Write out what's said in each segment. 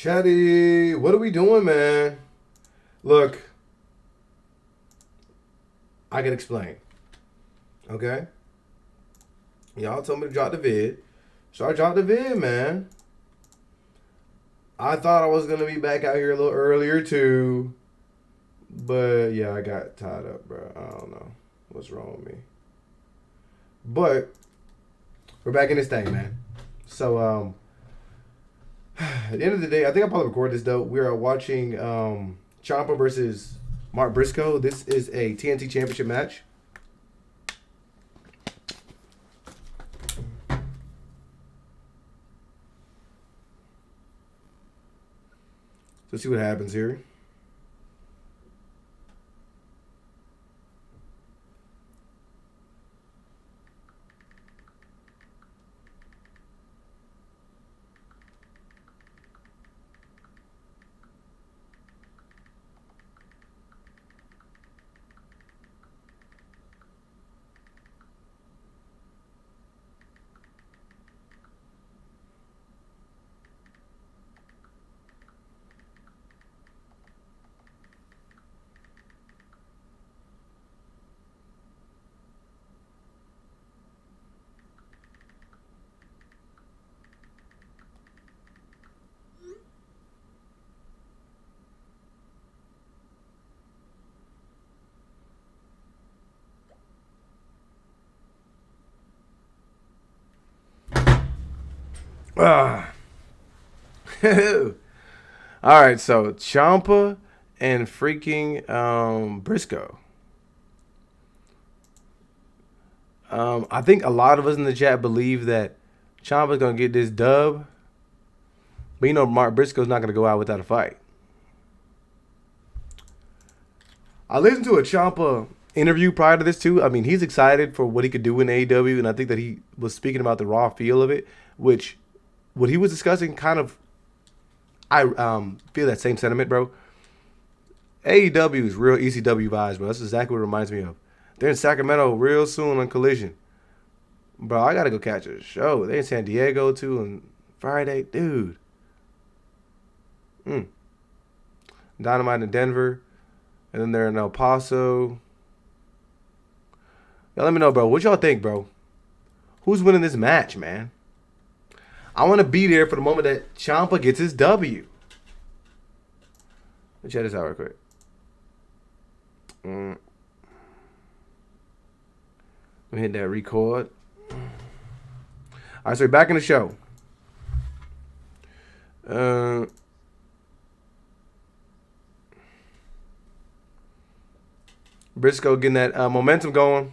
Chatty, what are we doing, man? Look, I can explain. Okay? Y'all told me to drop the vid. So I dropped the vid, man. I thought I was gonna be back out here a little earlier too. But yeah, I got tied up, bro. I don't know what's wrong with me. But we're back in this thing, man. So at the end of the day, I think I'll probably record this though. We are watching Ciampa versus Mark Briscoe. This is a TNT Championship match. Let's see what happens here. Ah. All right, so Ciampa and freaking Briscoe. I think a lot of us in the chat believe that Ciampa's gonna get this dub, but you know Mark Briscoe's not gonna go out without a fight. I listened to a Ciampa interview prior to this too. I mean, he's excited for what he could do in AEW, and I think that he was speaking about the raw feel of it, which what he was discussing kind of I feel that same sentiment, bro. AEW is real ECW vibes, bro. That's exactly what it reminds me of. They're in Sacramento real soon on Collision. Bro, I gotta go catch a show. They're in San Diego too on Friday. Dude. Dynamite in Denver. And then they're in El Paso. Y'all let me know, bro. What y'all think, bro? Who's winning this match, man? I want to be there for the moment that Ciampa gets his W. Let's check this out real quick. Let me hit that record. All right, so we're back in the show. Briscoe getting that momentum going.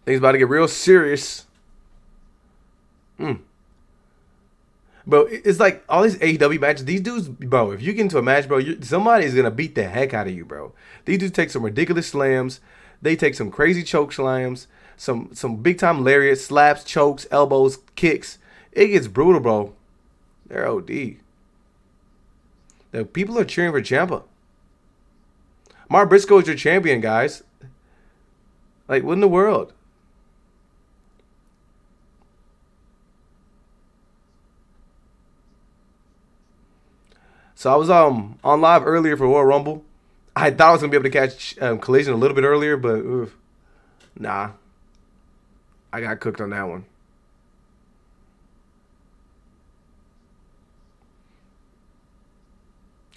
Things about to get real serious. Bro, it's like all these AEW matches. These dudes, bro, if you get into a match, bro, somebody is going to beat the heck out of you, bro. These dudes take some ridiculous slams. They take some crazy choke slams. Some big-time lariats, slaps, chokes, elbows, kicks. It gets brutal, bro. They're OD. The people are cheering for Ciampa. Mark Briscoe is your champion, guys. Like, what in the world? So I was on live earlier for Royal Rumble. I thought I was gonna be able to catch Collision a little bit earlier, but nah, I got cooked on that one.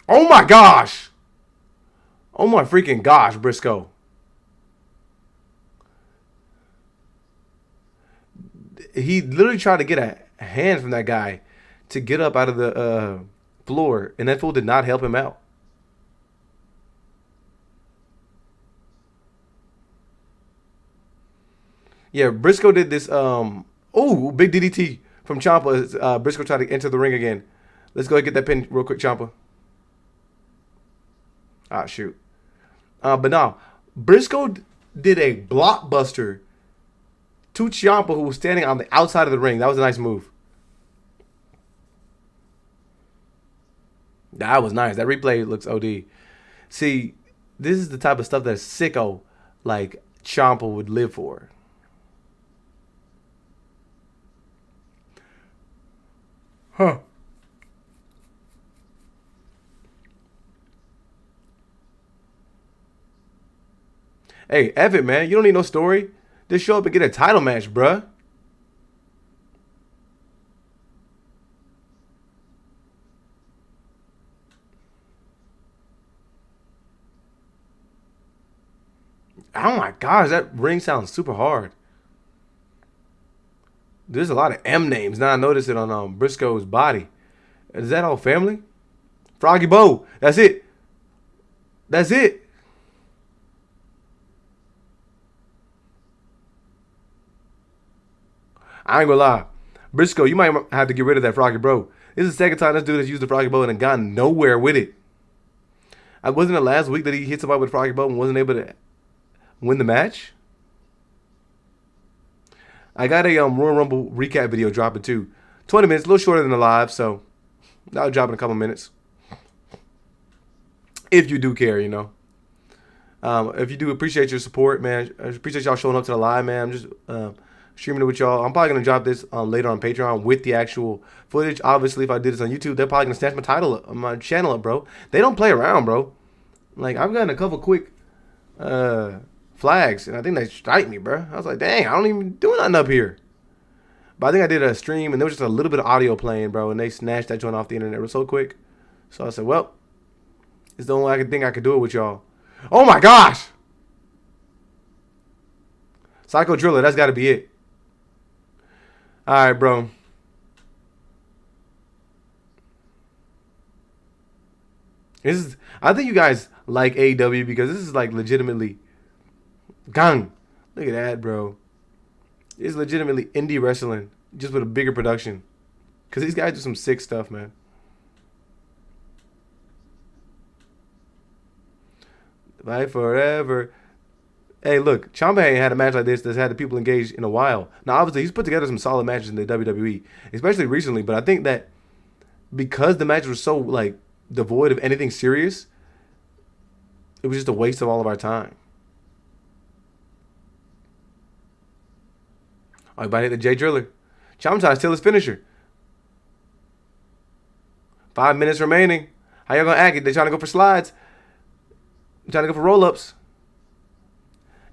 Oh my gosh! Oh my freaking gosh, Briscoe! He literally tried to get a hand from that guy to get up out of the floor, and that fool did not help him out. Yeah, Briscoe did this. Big DDT from Ciampa. Briscoe tried to enter the ring again. Let's go and get that pin real quick, Ciampa. Ah, shoot. But now, Briscoe did a blockbuster to Ciampa, who was standing on the outside of the ring. That was a nice move. That was nice. That replay looks OD. See, this is the type of stuff that sicko like Ciampa would live for. Huh. Hey, F it, man. You don't need no story. Just show up and get a title match, bruh. Oh my gosh, that ring sounds super hard. There's a lot of M names. Now I noticed it on Briscoe's body. Is that all family? Froggy Bow. That's it. That's it. I ain't gonna lie. Briscoe, you might have to get rid of that Froggy Bro. This is the second time this dude has used the Froggy Bow and gone nowhere with it. I wasn't it last week that he hit somebody with Froggy Bow and wasn't able to win the match? I got a Royal Rumble recap video dropping too. 20 minutes, a little shorter than the live, so that'll drop in a couple minutes. If you do care, you know. If you do appreciate your support, man. I appreciate y'all showing up to the live, man. I'm just streaming it with y'all. I'm probably going to drop this later on Patreon with the actual footage. Obviously, if I did this on YouTube, they're probably going to snatch my title up, my channel up, bro. They don't play around, bro. Like, I've gotten a couple quick flags, and I think they strike me, bro. I was like, dang, I don't even do nothing up here. But I think I did a stream, and there was just a little bit of audio playing, bro, and they snatched that joint off the internet so quick. So I said, well, it's the only thing I could do it with y'all. Oh, my gosh! Psycho Driller, that's got to be it. All right, bro. I think you guys like AEW because this is like legitimately gang. Look at that, bro. It's legitimately indie wrestling, just with a bigger production. Because these guys do some sick stuff, man. Fight forever. Hey, look, Ciampa ain't had a match like this that's had the people engaged in a while. Now, obviously, he's put together some solid matches in the WWE, especially recently. But I think that because the match was so, like, devoid of anything serious, it was just a waste of all of our time. Oh, everybody hit the J Driller. Ciampa trying to steal his finisher. 5 minutes remaining. How y'all gonna act? They trying to go for slides. Trying to go for roll-ups.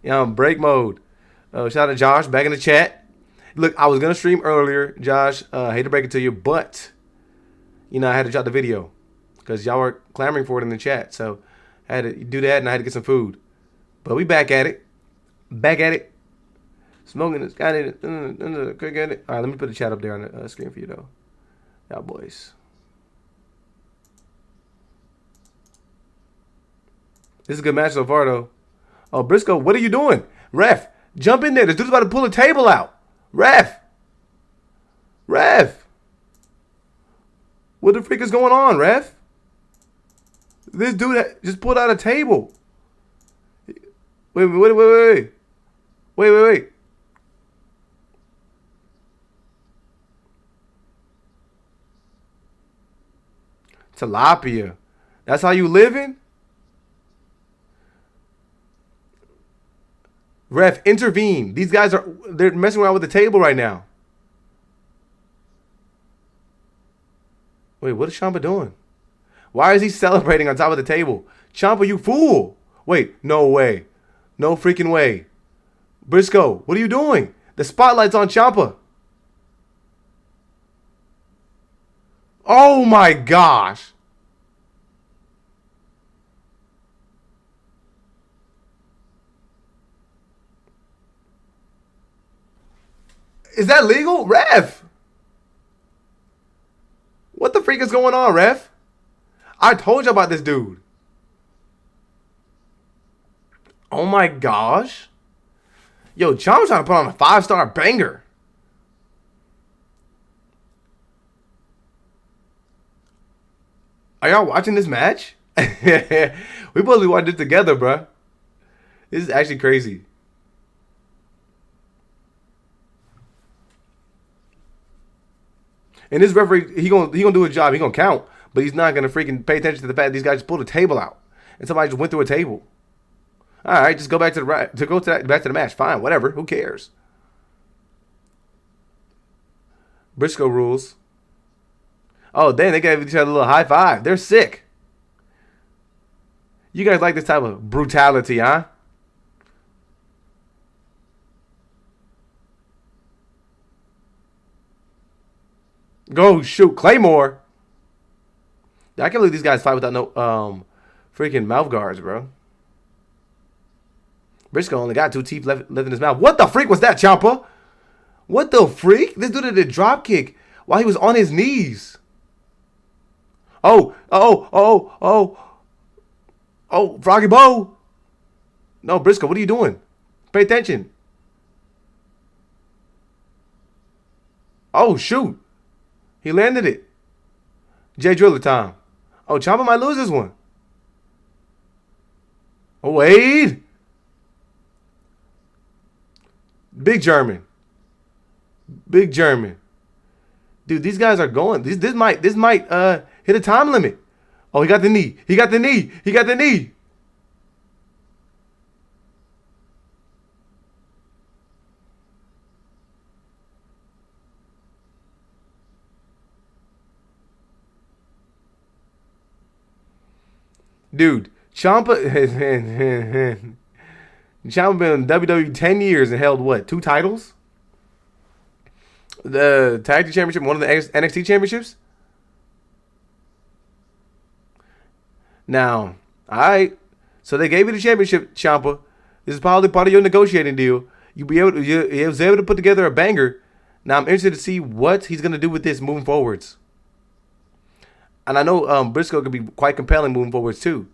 Break mode. Shout out to Josh back in the chat. Look, I was gonna stream earlier, Josh. Hate to break it to you, but I had to drop the video because y'all were clamoring for it in the chat. So I had to do that, and I had to get some food. But we back at it. Back at it. Smoking this guy. Quick at it. All right, let me put the chat up there on the screen for you though. Y'all boys. This is a good match so far though. Oh, Briscoe, what are you doing? Ref, jump in there. This dude's about to pull a table out. Ref. What the freak is going on, ref? This dude just pulled out a table. Wait. Tilapia. That's how you living? Ref, intervene. These guys they're messing around with the table right now. Wait, what is Ciampa doing? Why is he celebrating on top of the table? Ciampa, you fool. Wait, no way. No freaking way. Briscoe, what are you doing? The spotlight's on Ciampa. Oh my gosh. Is that legal? Ref! What the freak is going on, ref? I told you about this dude. Oh my gosh. Yo, Ciampa's trying to put on a 5-star banger. Are y'all watching this match? We supposed to be watching this together, bruh. This is actually crazy. And this referee, he gonna do his job. He gonna count, but he's not gonna freaking pay attention to the fact that these guys just pulled a table out and somebody just went through a table. All right, just go back to the match. Fine, whatever. Who cares? Briscoe rules. Oh, dang, they gave each other a little high five. They're sick. You guys like this type of brutality, huh? Go shoot Claymore. I can't believe these guys fight without no freaking mouth guards, bro. Briscoe only got 2 teeth left in his mouth. What the freak was that, Ciampa? What the freak? This dude did a drop kick while he was on his knees. Oh, Froggy Bow. No, Briscoe, what are you doing? Pay attention. Oh, shoot. He landed it. Jay Driller time. Oh, Ciampa might lose this one. Oh, Wade. Big German. Big German. Dude, these guys are going. This might hit a time limit. Oh, he got the knee. He got the knee. He got the knee. Dude, Ciampa Ciampa been in WWE 10 years and held what? 2 titles? The Tag Team Championship, one of the NXT championships. Now, all right. So they gave you the championship, Ciampa. This is probably part of your negotiating deal. You was able to put together a banger. Now I'm interested to see what he's gonna do with this moving forwards. And I know Briscoe could be quite compelling moving forwards too.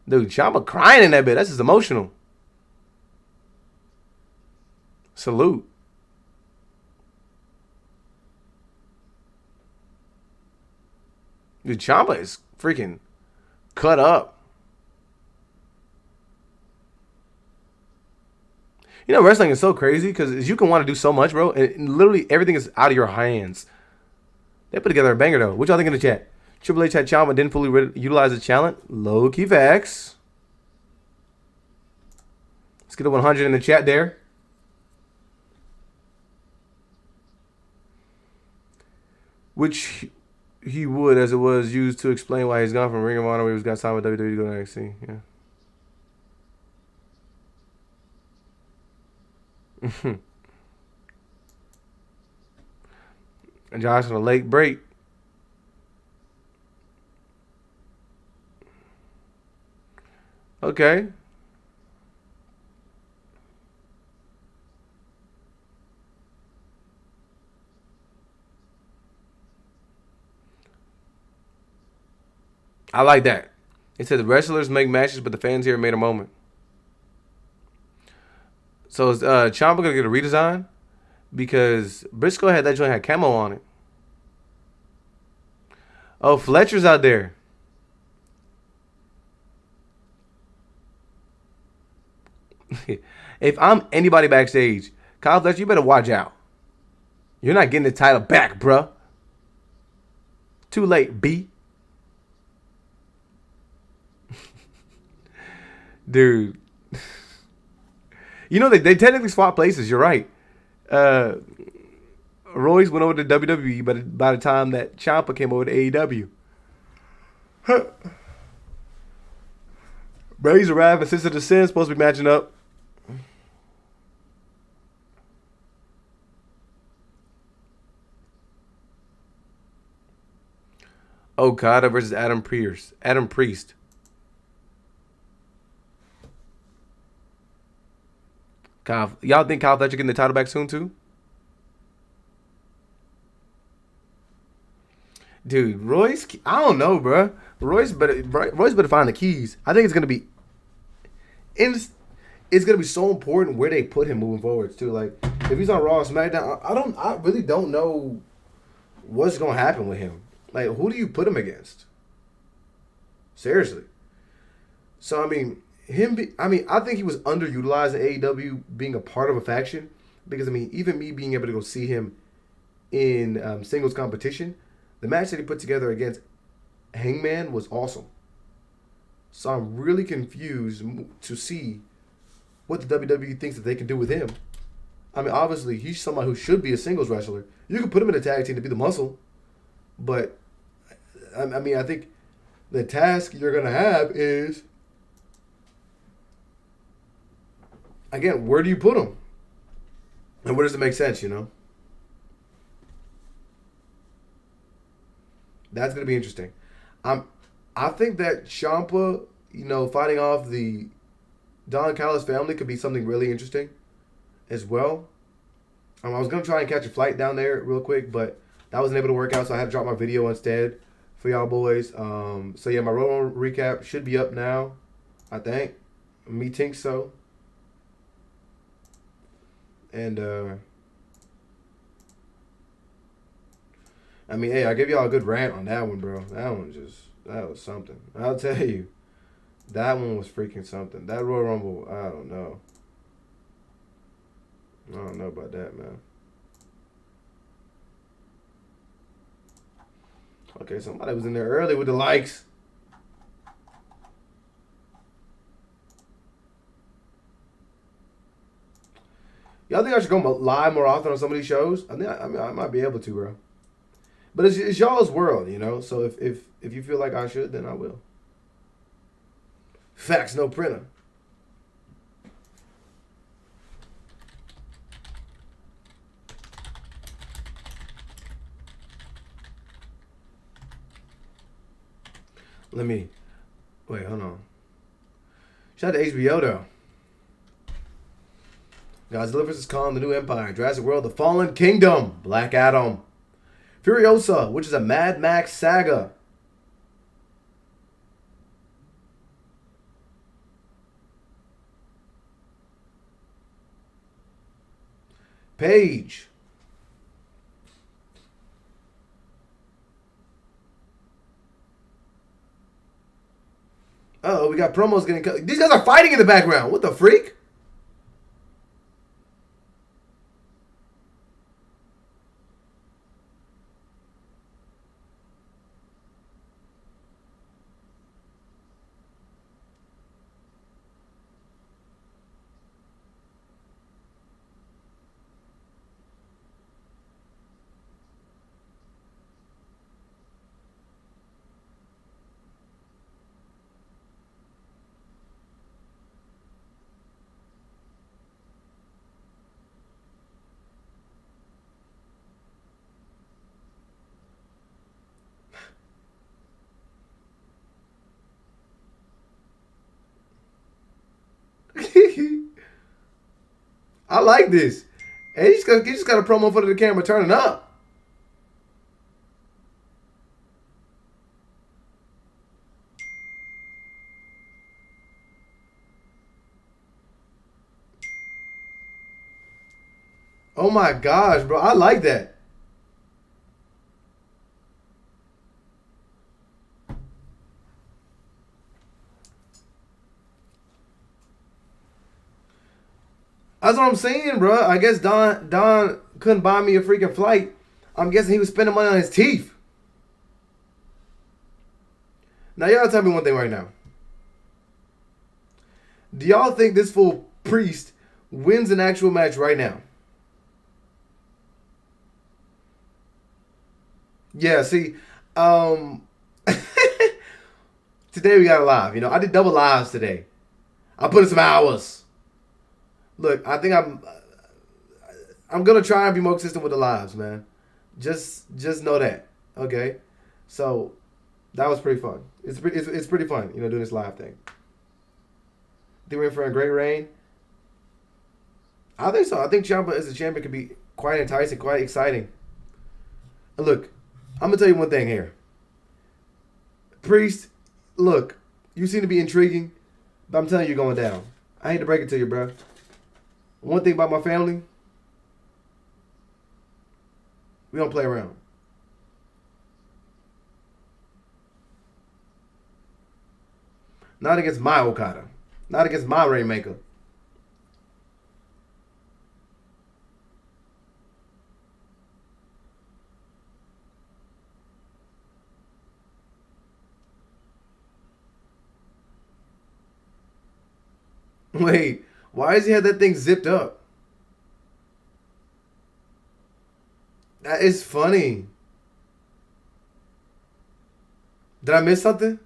Dude, Ciampa crying in that bit. That's just emotional. Salute. Dude, Ciampa is freaking cut up. You know, wrestling is so crazy because you can want to do so much, bro, and literally everything is out of your hands. They put together a banger, though. What y'all think in the chat? Triple H had Ciampa didn't fully utilize his talent. Low key facts. Let's get a 100 in the chat there. Which he would, as it was used to explain why he's gone from Ring of Honor where he was got signed with WWE to go to NXT. Yeah. And Josh on a late break. Okay. I like that. It said the wrestlers make matches, but the fans here made a moment. So is Ciampa gonna get a redesign? Because Briscoe had that joint had camo on it. Oh, Fletcher's out there. If I'm anybody backstage, Kyle Fletcher, you better watch out. You're not getting the title back, bruh. Too late, B. Dude. You know, they technically swap places. You're right. Royce went over to WWE by the time that Ciampa came over to AEW. Razor Rav and Sister of Sin supposed to be matching up. Okada versus Adam Priest. Y'all think Kyle Fletcher getting the title back soon too? Dude, Royce, I don't know, bro. Royce better find the keys. I think it's gonna be, it's gonna be so important where they put him moving forwards too. Like if he's on Raw or SmackDown, I really don't know what's gonna happen with him. Like who do you put him against? Seriously. So I mean, I think he was underutilized in AEW being a part of a faction because I mean, even me being able to go see him in singles competition, the match that he put together against Hangman was awesome. So I'm really confused to see what the WWE thinks that they can do with him. I mean, obviously, he's somebody who should be a singles wrestler. You can put him in a tag team to be the muscle, but I mean, I think the task you're going to have is again, where do you put him? And where does it make sense, you know? That's gonna be interesting. I'm I think that Ciampa, fighting off the Don Callis family could be something really interesting as well. I was gonna try and catch a flight down there real quick, but that wasn't able to work out, so I had to drop my video instead for y'all boys. So yeah, my Roto recap should be up now. I think. Me think so. And I mean, hey, I gave y'all a good rant on that one, bro. That was something. I'll tell you, that one was freaking something. That Royal Rumble, I don't know. I don't know about that, man. Okay, somebody was in there early with the likes. Y'all think I should go live more often on some of these shows? I might be able to, bro. But it's y'all's world, you know. So if you feel like I should, then I will. Facts, no printer. Let me wait. Hold on. Shout out to HBO though. Godzilla vs. Kong, The New Empire, Jurassic World, The Fallen Kingdom, Black Adam, Furiosa, which is a Mad Max saga. Page. Oh, we got promos getting cut. These guys are fighting in the background. What the freak? I like this. Hey, he just got a promo for the camera turning up. Oh my gosh, bro. I like that. That's what I'm saying, bro. I guess Don couldn't buy me a freaking flight. I'm guessing he was spending money on his teeth. Now, y'all tell me one thing right now. Do y'all think this fool Priest wins an actual match right now? Yeah, see, today we got a live. You know, I did double lives today. I put in some hours. Look, I think I'm gonna try and be more consistent with the lives, man. Just know that, okay? So that was pretty fun. It's pretty fun, you know, doing this live thing. Think we're in for a great reign. I think so. I think Ciampa as a champion could be quite enticing, quite exciting. And look, I'm gonna tell you one thing here. Priest, look, you seem to be intriguing, but I'm telling you, you're going down. I hate to break it to you, bro. One thing about my family, we don't play around. Not against my Okada. Not against my Rainmaker. Wait, why does he have that thing zipped up? That is funny. Did I miss something?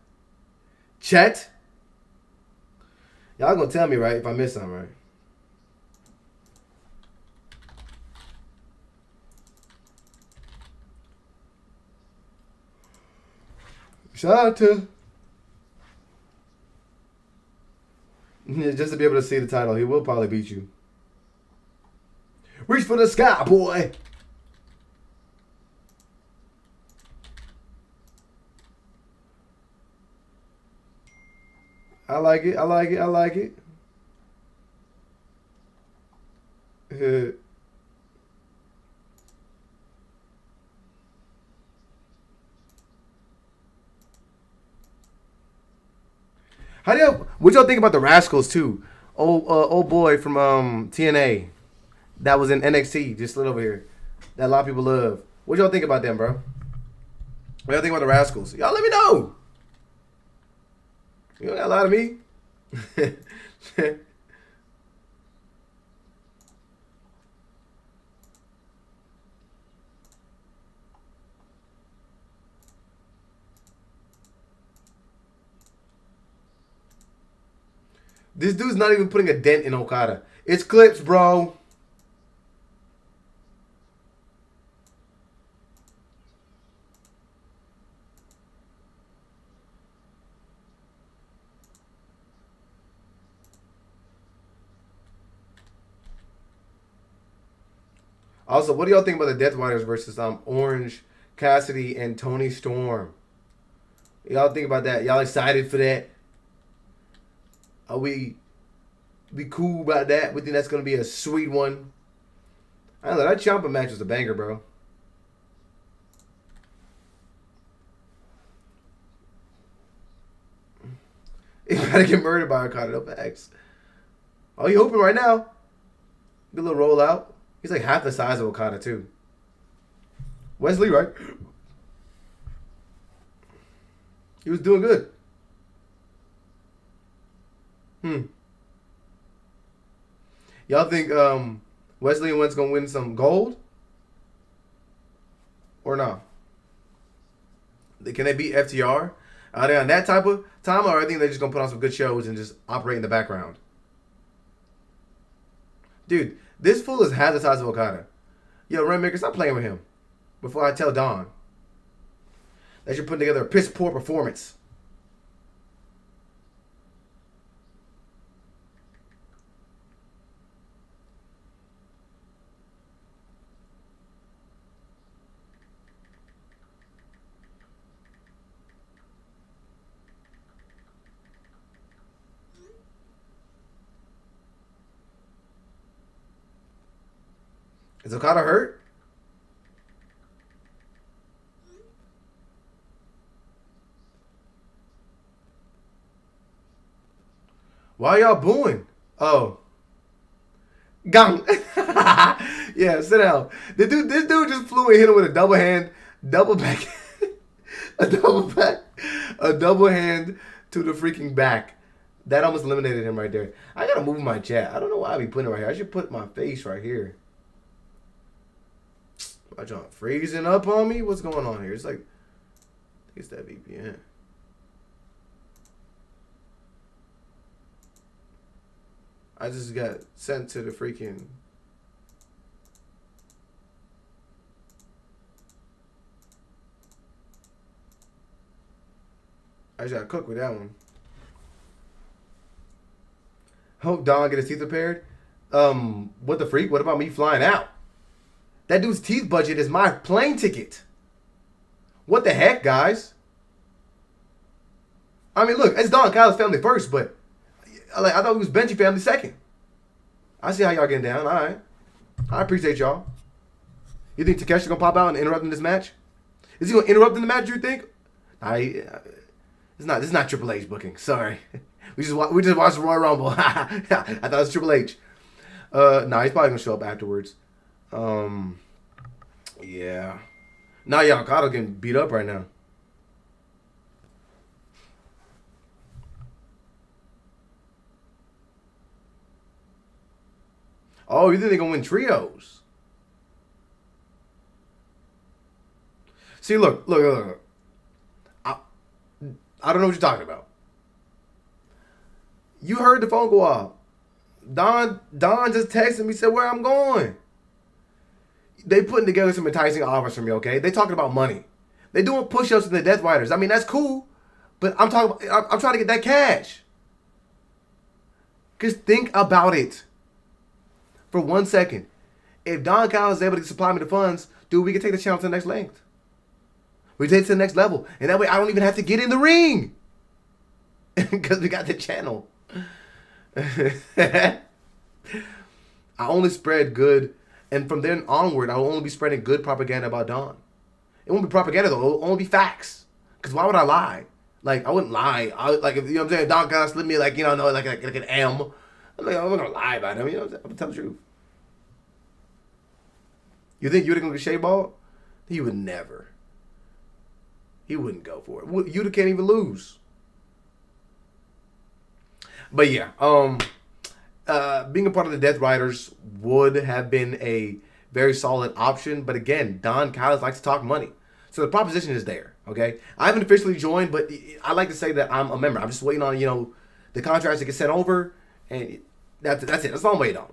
Chet? Y'all gonna tell me, right, if I missed something, right? Shout out to just to be able to see the title. He will probably beat you. Reach for the sky, boy. I like it. I like it. I like it. How do y'all? What y'all think about the Rascals too? Old boy from TNA that was in NXT just slid over here. That a lot of people love. What y'all think about them, bro? What y'all think about the Rascals? Y'all let me know. You don't got a lot of me. This dude's not even putting a dent in Okada. It's clips, bro. Also, what do y'all think about the Death Riders versus Orange Cassidy and Tony Storm? Y'all think about that? Y'all excited for that? Are we be cool about that? We think that's gonna be a sweet one. I don't know. That Ciampa match was a banger, bro. He's about to get murdered by Okada. No facts. Oh, you hoping right now? Good little rollout. He's like half the size of Okada too. Wesley, right? He was doing good. Y'all think Wesley and Wentz gonna win some gold? Or no? Can they beat FTR? Are they on that type of time, or I think they're just gonna put on some good shows and just operate in the background? Dude, this fool is half the size of Okada. Yo, Rainmaker, stop playing with him before I tell Don that you're putting together a piss poor performance. Is Okada hurt? Why y'all booing? Oh. Gang. Yeah, sit down. This dude just flew and hit him with a double hand, double back, a double hand to the freaking back. That almost eliminated him right there. I gotta move my chat. I don't know why I be putting it right here. I should put my face right here. My John freezing up on me? What's going on here? It's like, I think it's that VPN. I just got sent to the freaking. I just got cooked with that one. Hope Don get his teeth repaired. What the freak? What about me flying out? That dude's teeth budget is my plane ticket. What the heck, guys? I mean, look, it's Don Kyle's family first, but I thought it was Benji family second. I see how y'all getting down. All right. I appreciate y'all. You think Takeshi's going to pop out and interrupt in this match? Is he going to interrupt in the match, you think? It's not Triple H booking. Sorry. We just watched Royal Rumble. I thought it was Triple H. He's probably going to show up afterwards. Yeah. Y'all, Okada getting beat up right now. Oh, you think they're going to win trios? See, look. I don't know what you're talking about. You heard the phone go off. Don just texted me, said where I'm going. They putting together some enticing offers for me, okay? They talking about money. They doing push-ups in the Death Riders. I mean, that's cool. But I'm trying to get that cash. Just think about it for 1 second. If Don Collins is able to supply me the funds, dude, we can take the channel to the next length. We take it to the next level. And that way I don't even have to get in the ring. Because we got the channel. I only spread good. And from then onward, I'll only be spreading good propaganda about Don. It won't be propaganda, though. It'll only be facts. Because why would I lie? Like, I wouldn't lie. Like, if, you know what I'm saying? Don Collins slipped me, like, you know, like an M. I'm not going to lie about him. You know what I'm saying? I'm going to tell the truth. You think Yuta going to get shade ball? He would never. He wouldn't go for it. Yuta can't even lose. But yeah, being a part of the Death Riders would have been a very solid option. But again, Don Callis likes to talk money. So the proposition is there, okay? I haven't officially joined, but I like to say that I'm a member. I'm just waiting on, you know, the contracts to get sent over, and that's it. That's all I'm waiting on.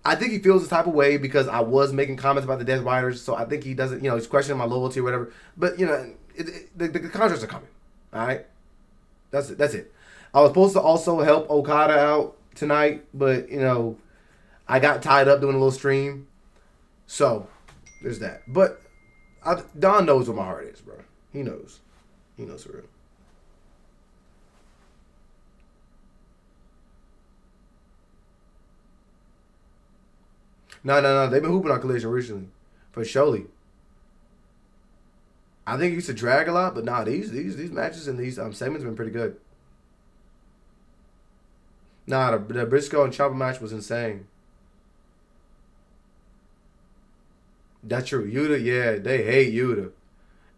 I think he feels this type of way because I was making comments about the Death Riders, so I think he doesn't, you know, he's questioning my loyalty or whatever. But, you know, the contracts are coming, all right? That's it. I was supposed to also help Okada out tonight, but, you know, I got tied up doing a little stream. So, there's that. But Don knows where my heart is, bro. He knows. He knows for real. No. They've been hooping on Collision recently. For surely. I think he used to drag a lot, but nah, these matches and these segments have been pretty good. Nah, the Briscoe and Ciampa match was insane. That's true. Yuta, yeah, they hate Yuta.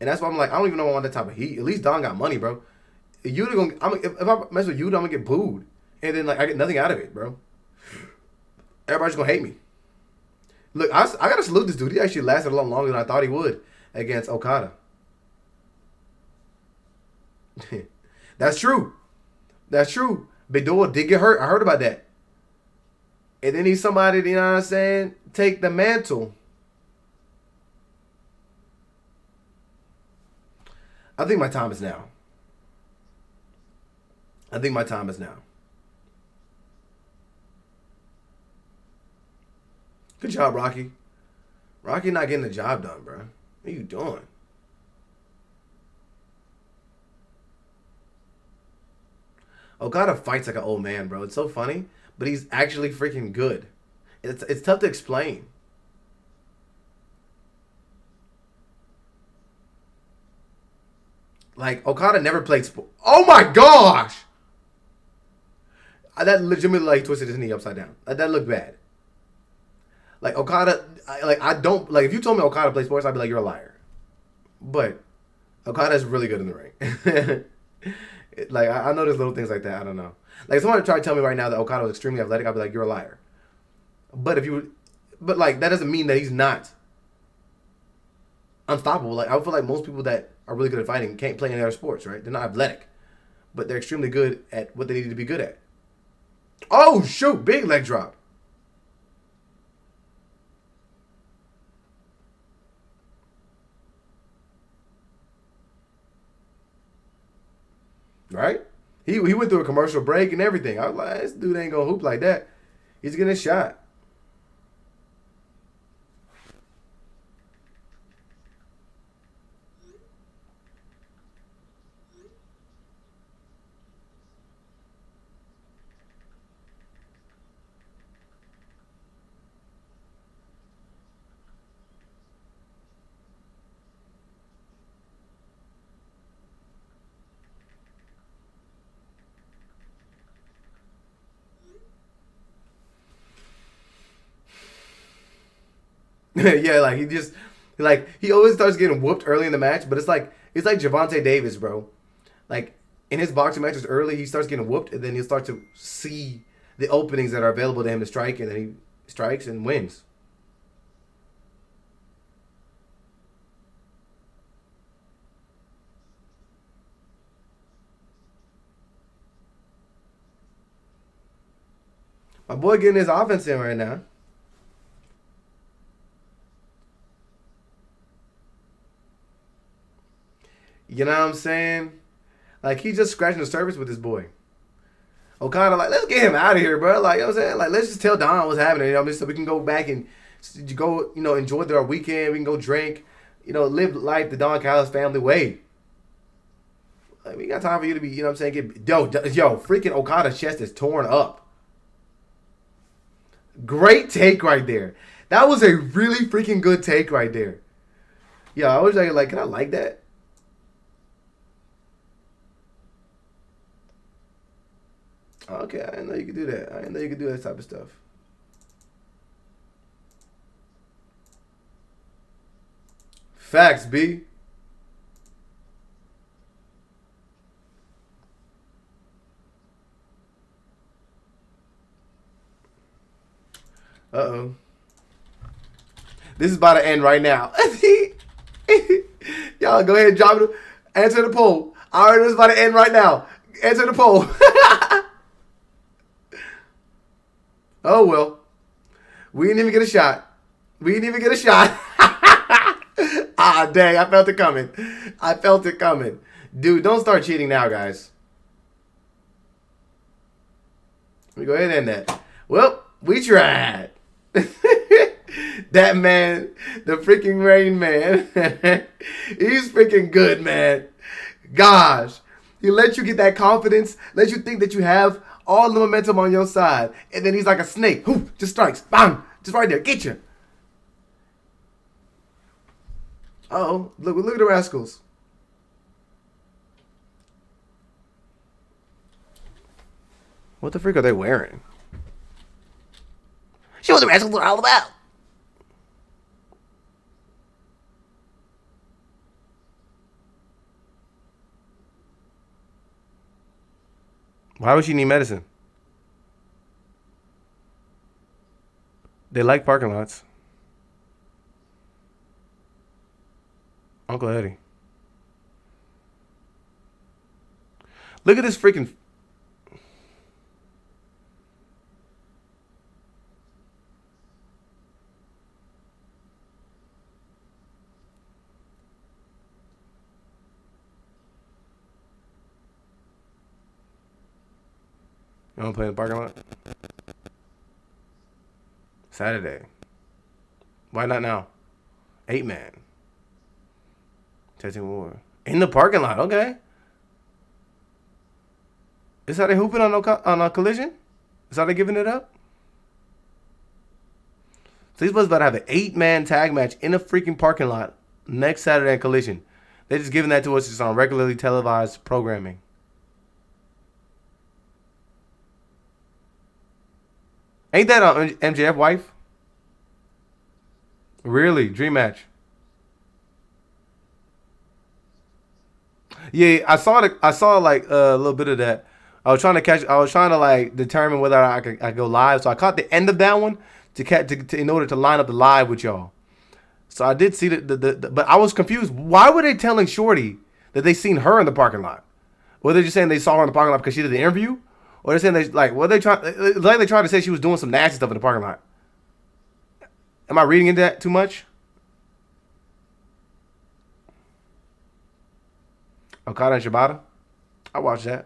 And that's why I'm like, I don't even know I want that type of heat. At least Don got money, bro. If I mess with Yuta, I'm gonna get booed. And then like I get nothing out of it, bro. Everybody's gonna hate me. Look, I gotta salute this dude. He actually lasted a lot longer than I thought he would against Okada. That's true. That's true. Bedor did get hurt. I heard about that. And then he's somebody, you know what I'm saying, take the mantle. I think my time is now. Good job, Rocky. Rocky not getting the job done, bro. What are you doing? Okada fights like an old man, bro. It's so funny, but he's actually freaking good. It's tough to explain. Like, Okada never played sport. Oh my gosh! That legitimately like twisted his knee upside down. That looked bad. Like, Okada, I don't, like, if you told me Okada plays sports, I'd be like, you're a liar. But Okada is really good in the ring. Like, I know there's little things like that. I don't know. Like, if somebody tried to tell me right now that Okada was extremely athletic, I'd be like, you're a liar. But like, that doesn't mean that he's not unstoppable. Like, I feel like most people that are really good at fighting can't play any other sports, right? They're not athletic. But they're extremely good at what they need to be good at. Oh, shoot. Big leg drop. Right? He went through a commercial break and everything. I was like, this dude ain't gonna hoop like that. He's getting a shot. Yeah, like he always starts getting whooped early in the match, but it's like Javante Davis, bro. Like in his boxing matches early, he starts getting whooped, and then he'll start to see the openings that are available to him to strike, and then he strikes and wins. My boy getting his offense in right now. You know what I'm saying? Like he's just scratching the surface with this boy. Okada, like, let's get him out of here, bro. Like, you know what I'm saying? Like, let's just tell Don what's happening. You know what I mean? So we can go back and go, enjoy our weekend. We can go drink, live life the Don Callis family way. Like, we got time for you to be, you know what I'm saying? Yo, freaking Okada's chest is torn up. Great take right there. That was a really freaking good take right there. Yeah, I was like, can I like that? Okay, I didn't know you could do that. I didn't know you could do that type of stuff. Facts, B. Uh-oh. This is about to end right now. Y'all go ahead and drop it. Answer the poll. I already know it's about to end right now. Answer the poll. Oh, well. We didn't even get a shot. Ah, dang. I felt it coming. Dude, don't start cheating now, guys. Let me go ahead and end that. Well, we tried. That man, the freaking Rain Man, he's freaking good, man. Gosh. He lets you get that confidence, lets you think that you have all the momentum on your side. And then he's like a snake. Who just strikes. Bang. Just right there. Get you. Uh-oh. Look at the rascals. What the freak are they wearing? Show what the rascals are all about. Why would she need medicine? They like parking lots. Uncle Eddie. Look at this freaking... You want to play in the parking lot? Saturday. Why not now? 8-man. Testing war. In the parking lot, okay. Is how they hooping on a Collision? Is how they giving it up? So these boys about to have an 8-man tag match in a freaking parking lot next Saturday at Collision. They're just giving that to us just on regularly televised programming. Ain't that MJF wife? Really? Dream match. Yeah, I saw like a little bit of that. I was trying to like determine whether I could go live. So I caught the end of that one to in order to line up the live with y'all. So I did see but I was confused. Why were they telling Shorty that they seen her in the parking lot? Were they just saying they saw her in the parking lot because she did the interview? Or they're saying they tried to say she was doing some nasty stuff in the parking lot. Am I reading into that too much? Okada and Shibata? I watched that.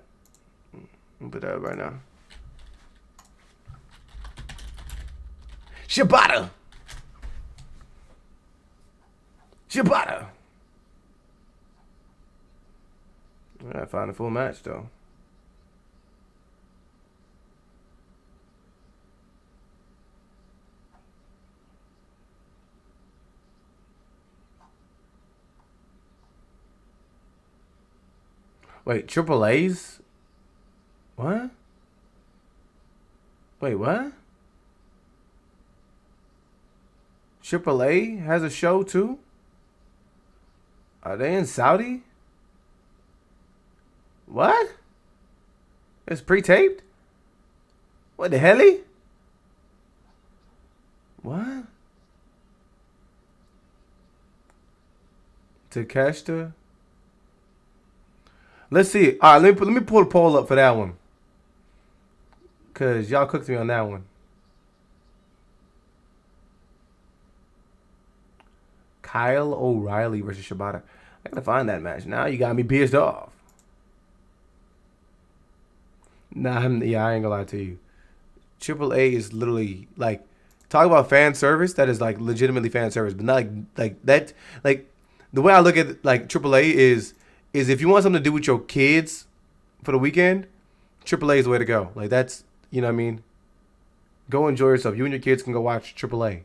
I'll put that up right now. Shibata! I gotta find a full match though. Wait, Triple A's? What? Wait, what? Triple A has a show too? Are they in Saudi? What? It's pre-taped? What the hell? What? Takeshita? Let's see. All right, let me pull the poll up for that one. Because y'all cooked me on that one. Kyle O'Reilly versus Shibata. I gotta find that match. Now you got me pissed off. Nah, yeah, I ain't gonna lie to you. Triple A is literally like talk about fan service. That is like legitimately fan service, but not like that. Like the way I look at like Triple A is if you want something to do with your kids for the weekend, Triple A is the way to go. Like that's you know what I mean. Go enjoy yourself. You and your kids can go watch Triple A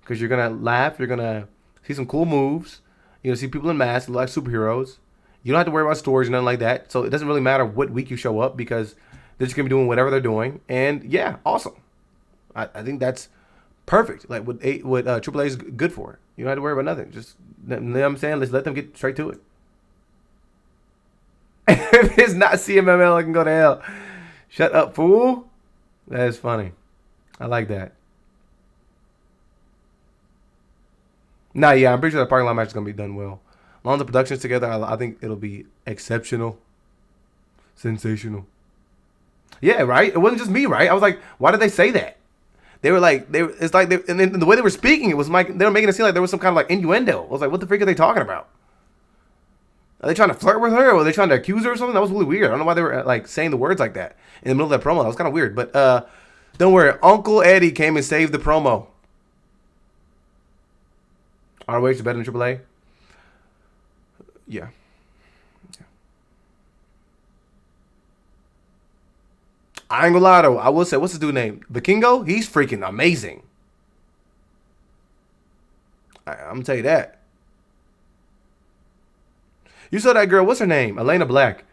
because you're gonna laugh. You're gonna see some cool moves. You're gonna see people in masks like superheroes. You don't have to worry about stories or nothing like that. So it doesn't really matter what week you show up because they're just gonna be doing whatever they're doing. And yeah, awesome. I think that's perfect. Like what AAA is good for. You don't have to worry about nothing. Just you know what I'm saying. Let's let them get straight to it. If it's not CMML, it can go to hell. Shut up, fool. That is funny. I like that. Nah, yeah, I'm pretty sure the parking lot match is gonna be done well. As long as the production's together, I think it'll be exceptional, sensational. Yeah, right. It wasn't just me, right? I was like, why did they say that? They were like, it's like, and then the way they were speaking, it was like they were making it seem like there was some kind of like innuendo. I was like, what the freak are they talking about? Are they trying to flirt with her, or are they trying to accuse her or something? That was really weird. I don't know why they were like saying the words like that in the middle of that promo. That was kind of weird. But don't worry, Uncle Eddie came and saved the promo. ROH is better than AAA. Yeah. I ain't gonna lie though. I will say, what's his dude name? Vikingo? He's freaking amazing. I'm gonna tell you that. You saw that girl. What's her name? Elena Black.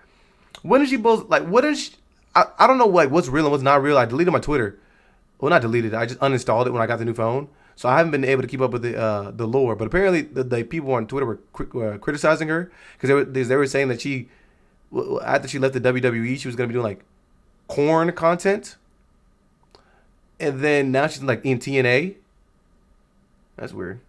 When did she both like? What is? I don't know like what's real and what's not real. I deleted my Twitter. Well, not deleted it. I just uninstalled it when I got the new phone. So I haven't been able to keep up with the lore. But apparently, the people on Twitter were criticizing her because they were saying that she after she left the WWE, she was gonna be doing like corn content, and then now she's like in TNA. That's weird.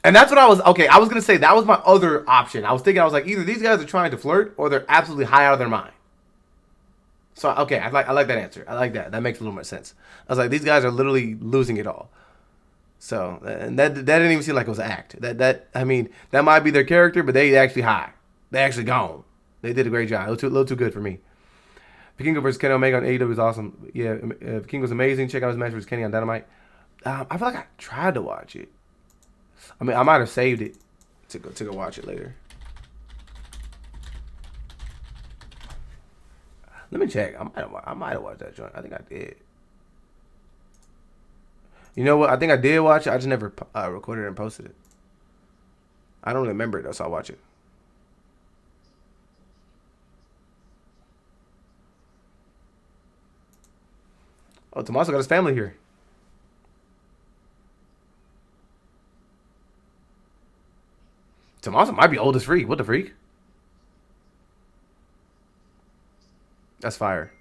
And that's what I was okay. I was gonna say that was my other option. I was thinking I was like either these guys are trying to flirt or they're absolutely high out of their mind. So okay, I like that answer. I like that. That makes a little more sense. I was like these guys are literally losing it all. So and that didn't even seem like it was an act. That I mean that might be their character, but they actually high. They actually gone. They did a great job. It was a little too good for me. Vikingo versus Kenny Omega on AEW is awesome. Yeah, Vikingo's amazing. Check out his match versus Kenny on Dynamite. I feel like I tried to watch it. I mean, I might have saved it to go watch it later. Let me check. I might have watched that joint. I think I did. You know what? I think I did watch it. I just never recorded it and posted it. I don't remember it though, so I'll watch it. Oh, Tommaso got his family here. Tommaso might be old as freak. What the freak? That's fire.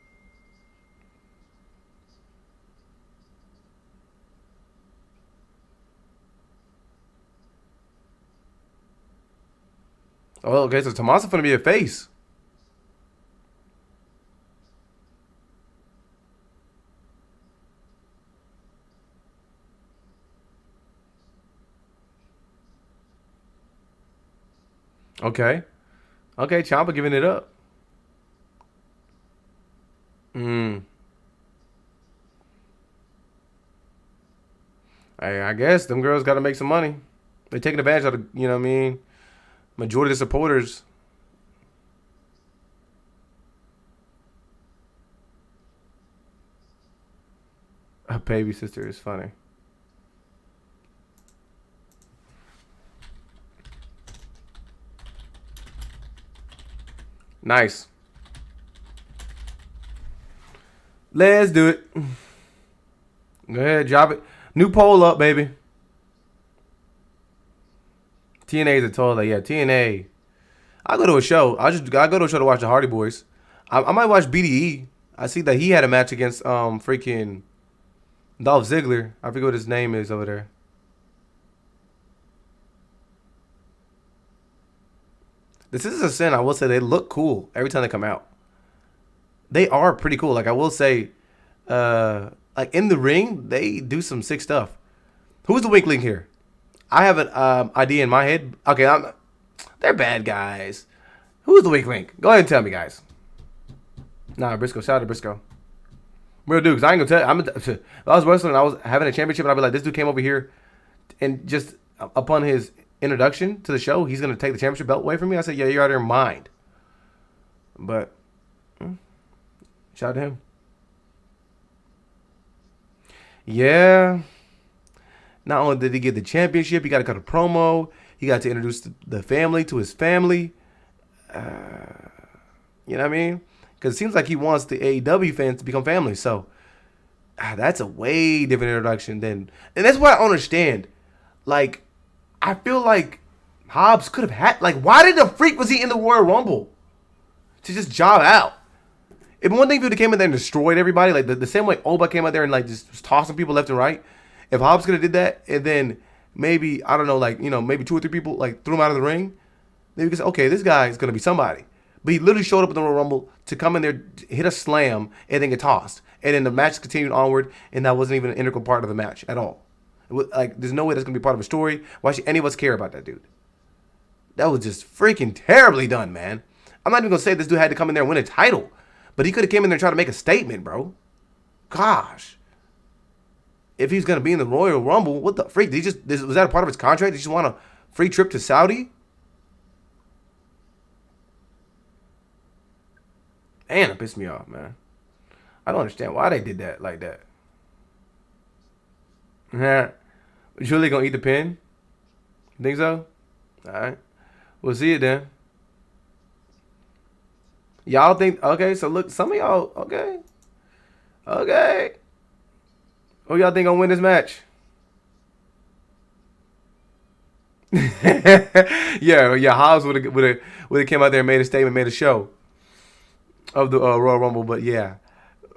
Oh, okay, so Tommaso finna be a face. Okay. Okay, Ciampa giving it up. Mm. I guess them girls got to make some money. They're taking advantage of the, you know what I mean? Majority of the supporters. A baby sister is funny. Nice. Let's do it. Go ahead, drop it. New poll up, baby. TNA is a total. Yeah, TNA. I go to a show. I go to a show to watch the Hardy Boys. I might watch BDE. I see that he had a match against freaking Dolph Ziggler. I forget what his name is over there. This is a sin. I will say they look cool every time they come out. They are pretty cool. Like I will say, like in the ring, they do some sick stuff. Who's the weak link here? I have an idea in my head. Okay, they're bad guys. Who's the weak link? Go ahead and tell me, guys. Nah, Briscoe. Shout out to Briscoe. Real dude, because I ain't gonna tell. If I was wrestling and I was having a championship, and I'd be like, this dude came over here, and just upon his introduction to the show, he's gonna take the championship belt away from me. I said, yeah, you're out of your mind. But shout out to him. Yeah. Not only did he get the championship, he got to cut a promo. He got to introduce the family to his family. You know what I mean? Because it seems like he wants the AEW fans to become family. So that's a way different introduction than, and that's what I understand. Like, I feel like Hobbs could have had, like, why did the freak was he in the Royal Rumble to just job out? If one thing if he came in there and destroyed everybody, like the same way Oba came out there and like just was tossing people left and right. If Hobbs could have did that, and then maybe, I don't know, like, you know, maybe 2 or 3 people like threw him out of the ring, then you could say, okay, this guy is gonna be somebody. But he literally showed up in the Royal Rumble to come in there, hit a slam, and then get tossed. And then the match continued onward, and that wasn't even an integral part of the match at all. It was, like, there's no way that's gonna be part of a story. Why should any of us care about that dude? That was just freaking terribly done, man. I'm not even gonna say this dude had to come in there and win a title, but he could have came in there and tried to make a statement, bro. Gosh. If he's gonna be in the Royal Rumble, what the freak? Did he just, was that a part of his contract? Did he just want a free trip to Saudi? Man, it pissed me off, man. I don't understand why they did that like that. Yeah. Julie gonna eat the pin? You think so? Alright. We'll see it then. Y'all think, okay, so look, some of y'all, okay. Okay. Who y'all think gonna win this match? yeah, Hobbs would have came out there and made a statement, made a show of the Royal Rumble, but yeah.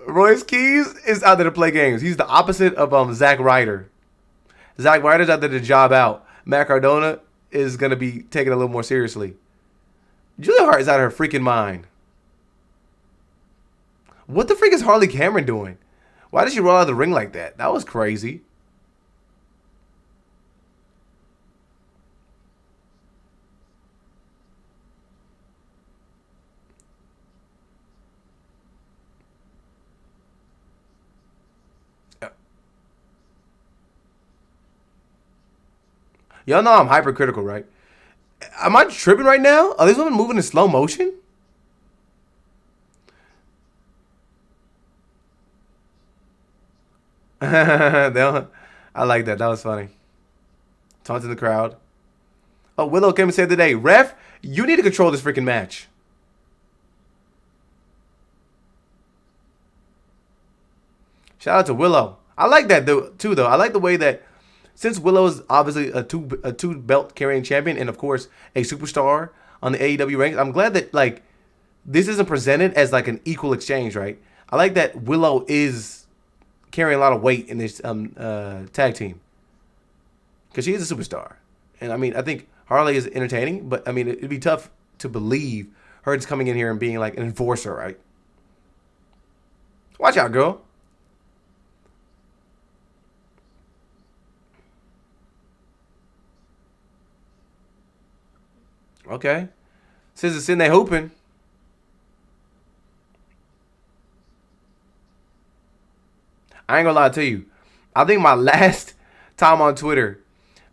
Royce Keys is out there to play games. He's the opposite of Zack Ryder. Zack Ryder's out there to job out. Matt Cardona is going to be taken a little more seriously. Julia Hart is out of her freaking mind. What the freak is Harley Cameron doing? Why did she roll out of the ring like that? That was crazy. Y'all know I'm hypercritical, right? Am I tripping right now? Are these women moving in slow motion? I like that. That was funny. Taunting the crowd. Oh, Willow came and said today, ref, you need to control this freaking match. Shout out to Willow. I like that too, though. I like the way that, since Willow is obviously a two belt carrying champion and of course a superstar on the AEW ranks, I'm glad that like this isn't presented as like an equal exchange, right? I like that Willow is carrying a lot of weight in this tag team because she is a superstar, and I mean I think Harley is entertaining, but I mean it'd be tough to believe her just coming in here and being like an enforcer, right? Watch out, girl. Okay. Since it's in there hooping. I ain't gonna lie to you. I think my last time on Twitter,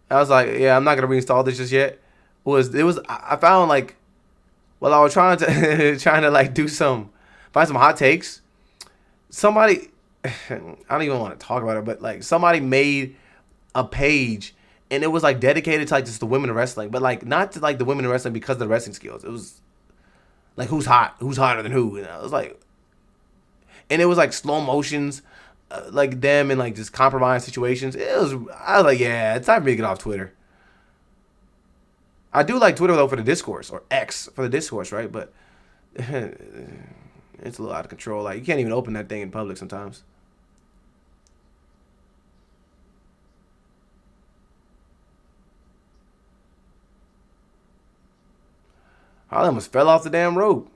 I was like, yeah, I'm not gonna reinstall this just yet. I found like, well, I was trying to trying to like find some hot takes. Somebody, I don't even want to talk about it, but like somebody made a page and it was like dedicated to like just the women in wrestling, but like not to like the women in wrestling because of the wrestling skills. It was like who's hotter than who, and I was like, and it was like slow motions, like them in like just compromised situations. I was like, yeah, it's time for me to get off Twitter. I do like Twitter though for the discourse, or X for the discourse, right? But it's a little out of control. Like you can't even open that thing in public sometimes. I almost fell off the damn rope.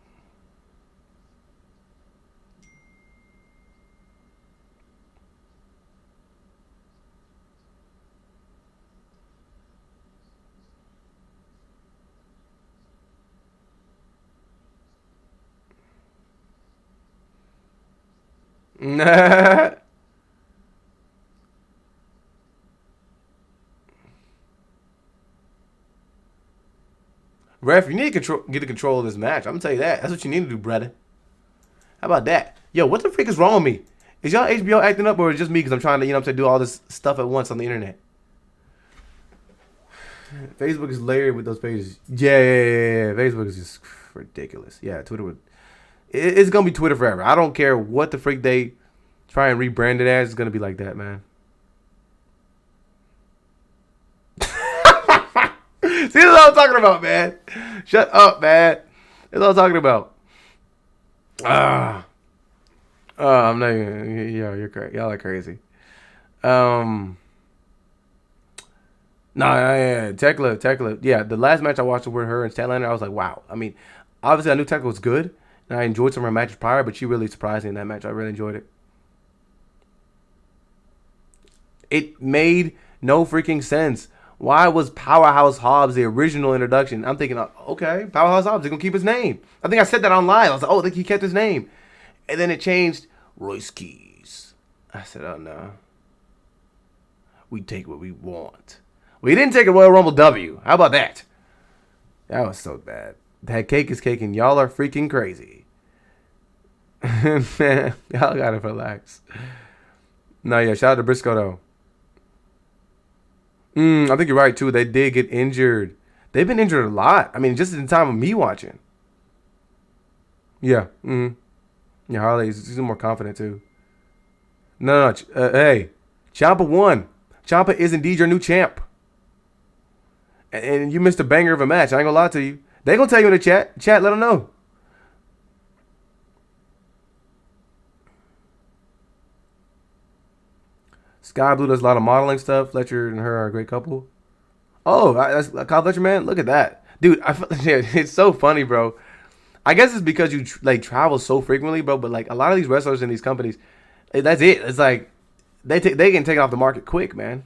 Ref, you need to get the control of this match. I'm gonna tell you that. That's what you need to do, brother. How about that? Yo, what the freak is wrong with me? Is y'all HBO acting up or is it just me because I'm trying to, do all this stuff at once on the internet? Facebook is layered with those pages. Yeah. Facebook is just ridiculous. Yeah, Twitter would. It's gonna be Twitter forever. I don't care what the freak they try and rebrand it as. It's gonna be like that, man. See, that's what I'm talking about, man. Shut up, man. That's what I'm talking about. I'm not even. Yeah, you're crazy. Y'all are crazy. Nah, yeah, Tekla. Yeah, the last match I watched with her and Statlander, I was like, wow. I mean, obviously I knew Tekla was good, and I enjoyed some of her matches prior, but she really surprised me in that match. I really enjoyed it. It made no freaking sense. Why was Powerhouse Hobbs the original introduction? I'm thinking, okay, Powerhouse Hobbs, they're going to keep his name. I think I said that on live. I was like, oh, he kept his name. And then it changed, Royce Keys. I said, oh, no. We take what we want. We didn't take a Royal Rumble W. How about that? That was so bad. That cake is cake and y'all are freaking crazy. Man, y'all gotta relax. No, yeah, shout out to Briscoe, though. I think you're right, too. They did get injured. They've been injured a lot. I mean, just in time of me watching. Yeah. Yeah, Harley's more confident, too. No. Hey, Ciampa won. Ciampa is indeed your new champ. And you missed a banger of a match. I ain't gonna lie to you. They gonna tell you in the chat. Chat, let them know. Sky Blue does a lot of modeling stuff. Fletcher and her are a great couple. Oh, that's Kyle Fletcher, man. Look at that, dude. It's so funny, bro. I guess it's because you travel so frequently, bro. But like a lot of these wrestlers in these companies, that's it. It's like they can take it off the market quick, man.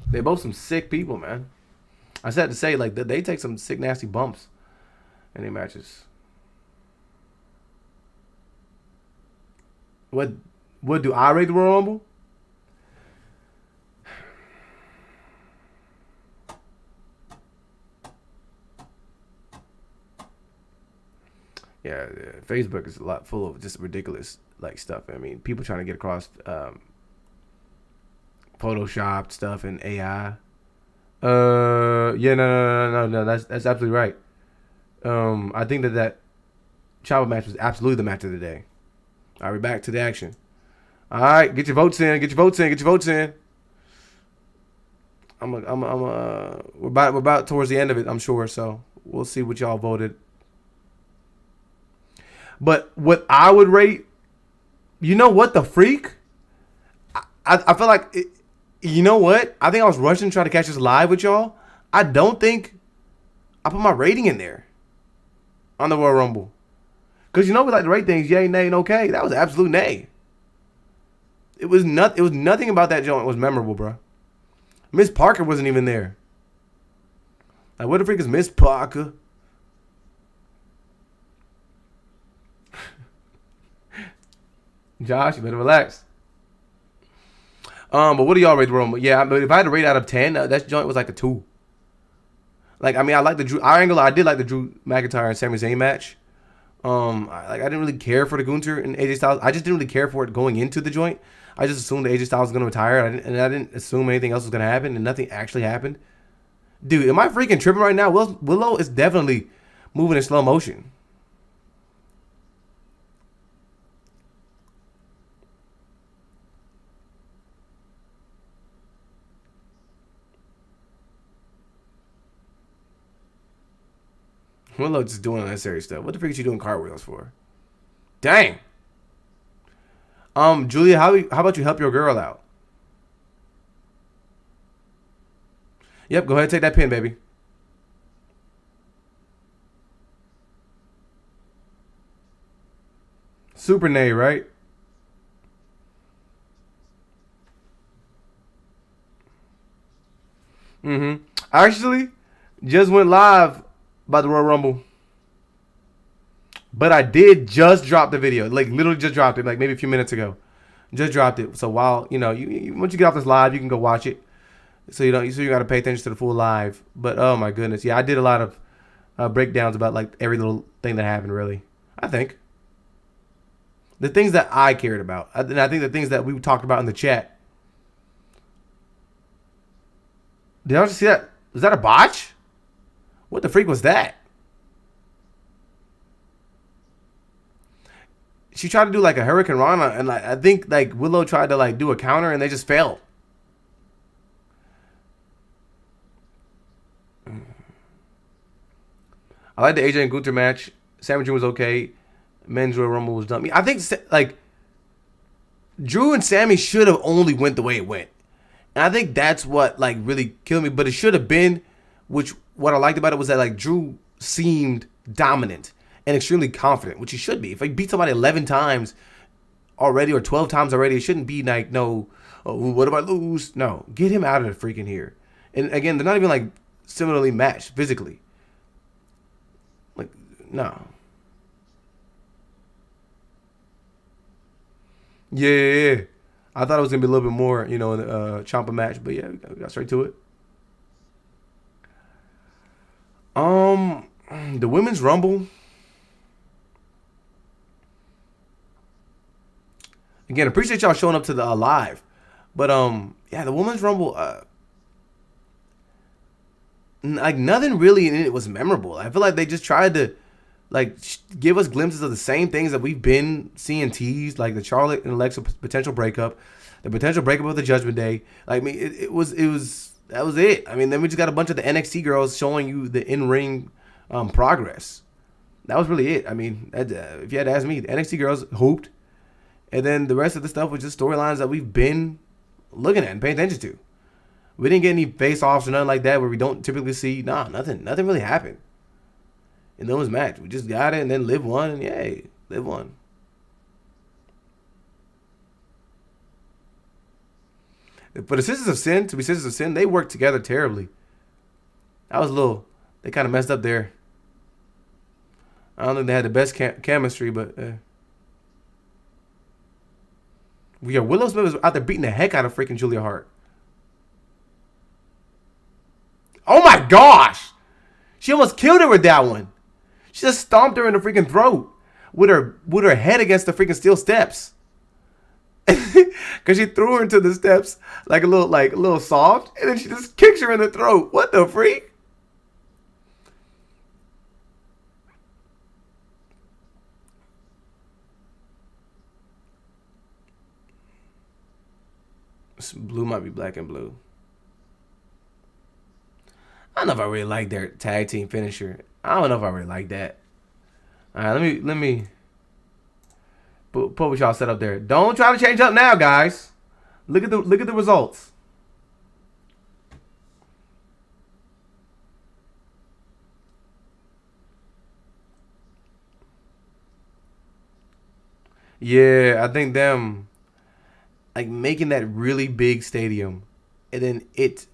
They're both some sick people, man. I said to say, like, they take some sick, nasty bumps in their matches. What do I rate the Royal Rumble? Yeah, Facebook is a lot full of just ridiculous like stuff. I mean, people trying to get across photoshopped stuff and AI. Yeah, no. That's absolutely right. I think that Ciampa match was absolutely the match of the day. All right, we're back to the action. All right, get your votes in. We're about towards the end of it, I'm sure. So we'll see what y'all voted. But what I would rate, you know what, the freak? I feel like, you know what? I think I was rushing to try to catch this live with y'all. I don't think I put my rating in there on the Royal Rumble. Because we like to rate things yay, nay, and okay. That was absolute nay. It was nothing about that joint was memorable, bro. Miss Parker wasn't even there. Like, what the freak is Miss Parker? Josh, you better relax. But what do y'all rate the Rumble? Yeah, but if I had to rate out of 10, that joint was like a 2. Like, I mean, I like the Drew. I did like the Drew McIntyre and Sami Zayn match. I didn't really care for the Gunther and AJ Styles. I just didn't really care for it going into the joint. I just assumed that AJ Styles was going to retire, and I didn't assume anything else was going to happen, and nothing actually happened. Dude, am I freaking tripping right now? Willow is definitely moving in slow motion. Willow just doing unnecessary stuff. What the freak is she doing cartwheels for? Dang. Julia, how about you help your girl out? Yep, go ahead and take that pin, baby. Super nay, right? I actually just went live by the Royal Rumble. But I did just drop the video, like literally just dropped it, like maybe a few minutes ago. Just dropped it. So while once you get off this live, you can go watch it. So you got to pay attention to the full live. But oh my goodness, yeah, I did a lot of breakdowns about like every little thing that happened. Really, I think the things that I cared about, and I think the things that we talked about in the chat. Did y'all just see that? Was that a botch? What the freak was that? She tried to do like a Hurricane Rana, and like I think like Willow tried to like do a counter, and they just failed. I like the AJ and Gunther match. Sammy Drew was okay. Men's Royal Rumble was dumb. I think like Drew and Sammy should have only went the way it went, and I think that's what like really killed me. But it should have been, which what I liked about it was that like Drew seemed dominant and extremely confident, which he should be. If he beat somebody 11 times already or 12 times already, it shouldn't be like, no, oh, what if I lose? No, get him out of the freaking here. And again, they're not even like similarly matched physically. Like, no. Yeah. I thought it was going to be a little bit more, in the Ciampa match, but yeah, we got straight to it. The Women's Rumble. Again, appreciate y'all showing up to the live. But yeah, the Women's Rumble, like nothing really in it was memorable. I feel like they just tried to like give us glimpses of the same things that we've been seeing teased, like the Charlotte and Alexa potential breakup, the potential breakup of the Judgment Day. Like, I mean, it was that was it. I mean, then we just got a bunch of the NXT girls showing you the in-ring progress. That was really it. I mean, if you had to ask me, the NXT girls hooped. And then the rest of the stuff was just storylines that we've been looking at and paying attention to. We didn't get any face-offs or nothing like that where we don't typically see. Nah, nothing really happened in those match. We just got it and then Liv won, and yay, Liv won. For the Sisters of Sin, to be Sisters of Sin, they worked together terribly. That was they kind of messed up there. I don't think they had the best chemistry, but... Yeah, Willow Smith was out there beating the heck out of freaking Julia Hart. Oh my gosh! She almost killed her with that one. She just stomped her in the freaking throat with her head against the freaking steel steps. Cause she threw her into the steps like a little soft, and then she just kicks her in the throat. What the freak? Blue might be black and blue. I don't know if I really like their tag team finisher. I don't know if I really like that. All right, let me put what y'all set up there. Don't try to change up now, guys. Look at the results. Yeah, I think them like making that really big stadium, and then it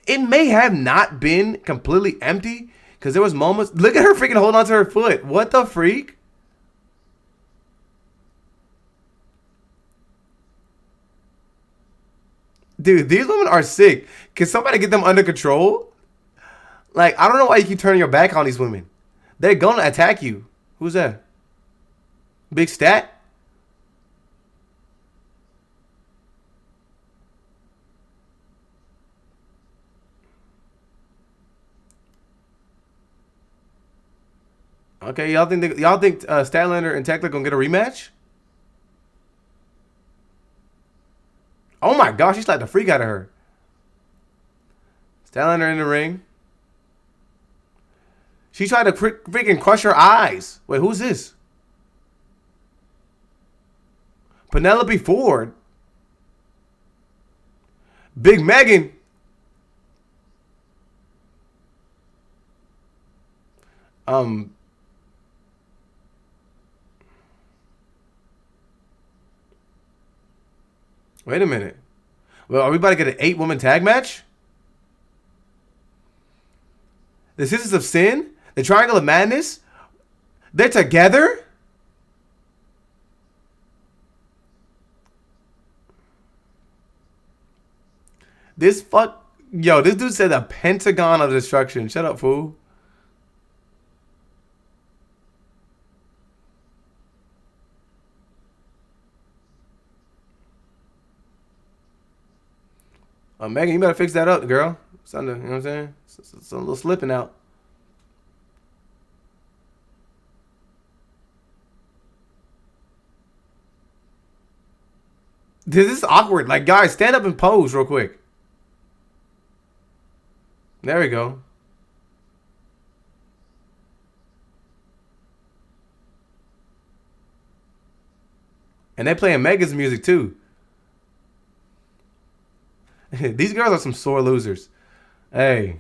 may have not been completely empty because there was moments. Look at her freaking holding on to her foot. What the freak? Dude, these women are sick. Can somebody get them under control? Like, I don't know why you keep turning your back on these women. They're gonna attack you. Who's that? Big Stat? Okay, y'all think Statlander and Tekla gonna get a rematch? Oh my gosh, he slapped the freak out of her. Statlander in the ring. She tried to freaking crush her eyes. Wait, who's this? Penelope Ford. Big Megan. Wait a minute. Well, are we about to get an 8-woman tag match? The Sisters of Sin? The Triangle of Madness? They're together? This fuck. Yo, this dude said a pentagon of destruction. Shut up, fool. Megan, you better fix that up, girl. It's under, you know what I'm saying? It's a little slipping out. This is awkward. Like, guys, stand up and pose real quick. There we go. And they playing Megan's music too. These girls are some sore losers. Hey,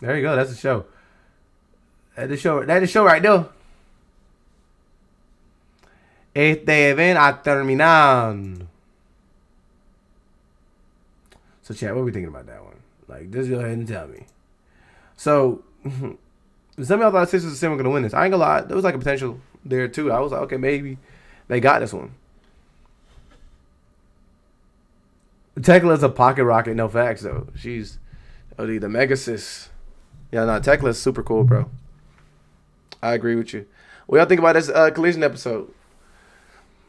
there you go. That's the show. That's the show. That's the show right there. Este event ha terminado. So, chat, what are we thinking about that one? Like, just go ahead and tell me. So, some of y'all thought Sisters of Sin were going to win this. I ain't going to lie. There was like a potential there, too. I was like, okay, maybe they got this one. Tekla's a pocket rocket, no facts, though. She's the mega sis. Yeah, no, Tekla's super cool, bro. I agree with you. What y'all think about this Collision episode?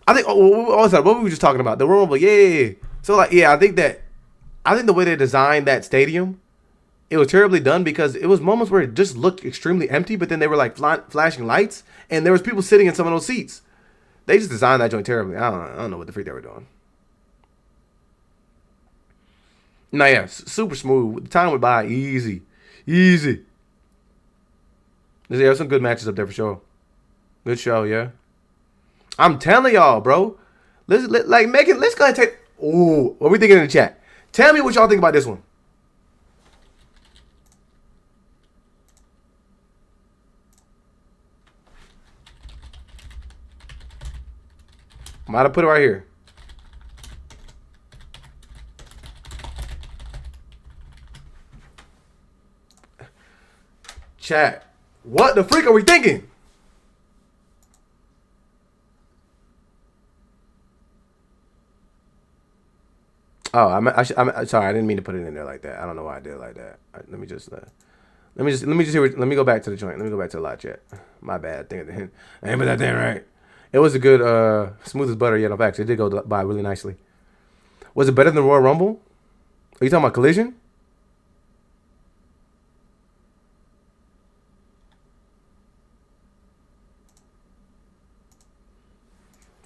I think, what were we just talking about? The Royal Rumble, yeah. So, like, yeah, I think the way they designed that stadium, it was terribly done because it was moments where it just looked extremely empty, but then they were like flashing lights, and there was people sitting in some of those seats. They just designed that joint terribly. I don't know what the freak they were doing. No, yeah, super smooth. The time went by easy. There's some good matches up there for sure. Good show, yeah. I'm telling y'all, bro. Let's go ahead and take. Ooh, what we thinking in the chat? Tell me what y'all think about this one. I'm about to put it right here. Chat, what the freak are we thinking? Oh, I'm sorry. I didn't mean to put it in there like that. I don't know why I did it like that. Let me just let me go back to the joint. Let me go back to the live chat. My bad. I ain't put that thing right. It was a good, smooth as butter. Yeah, no facts. It did go by really nicely. Was it better than Royal Rumble? Are you talking about Collision?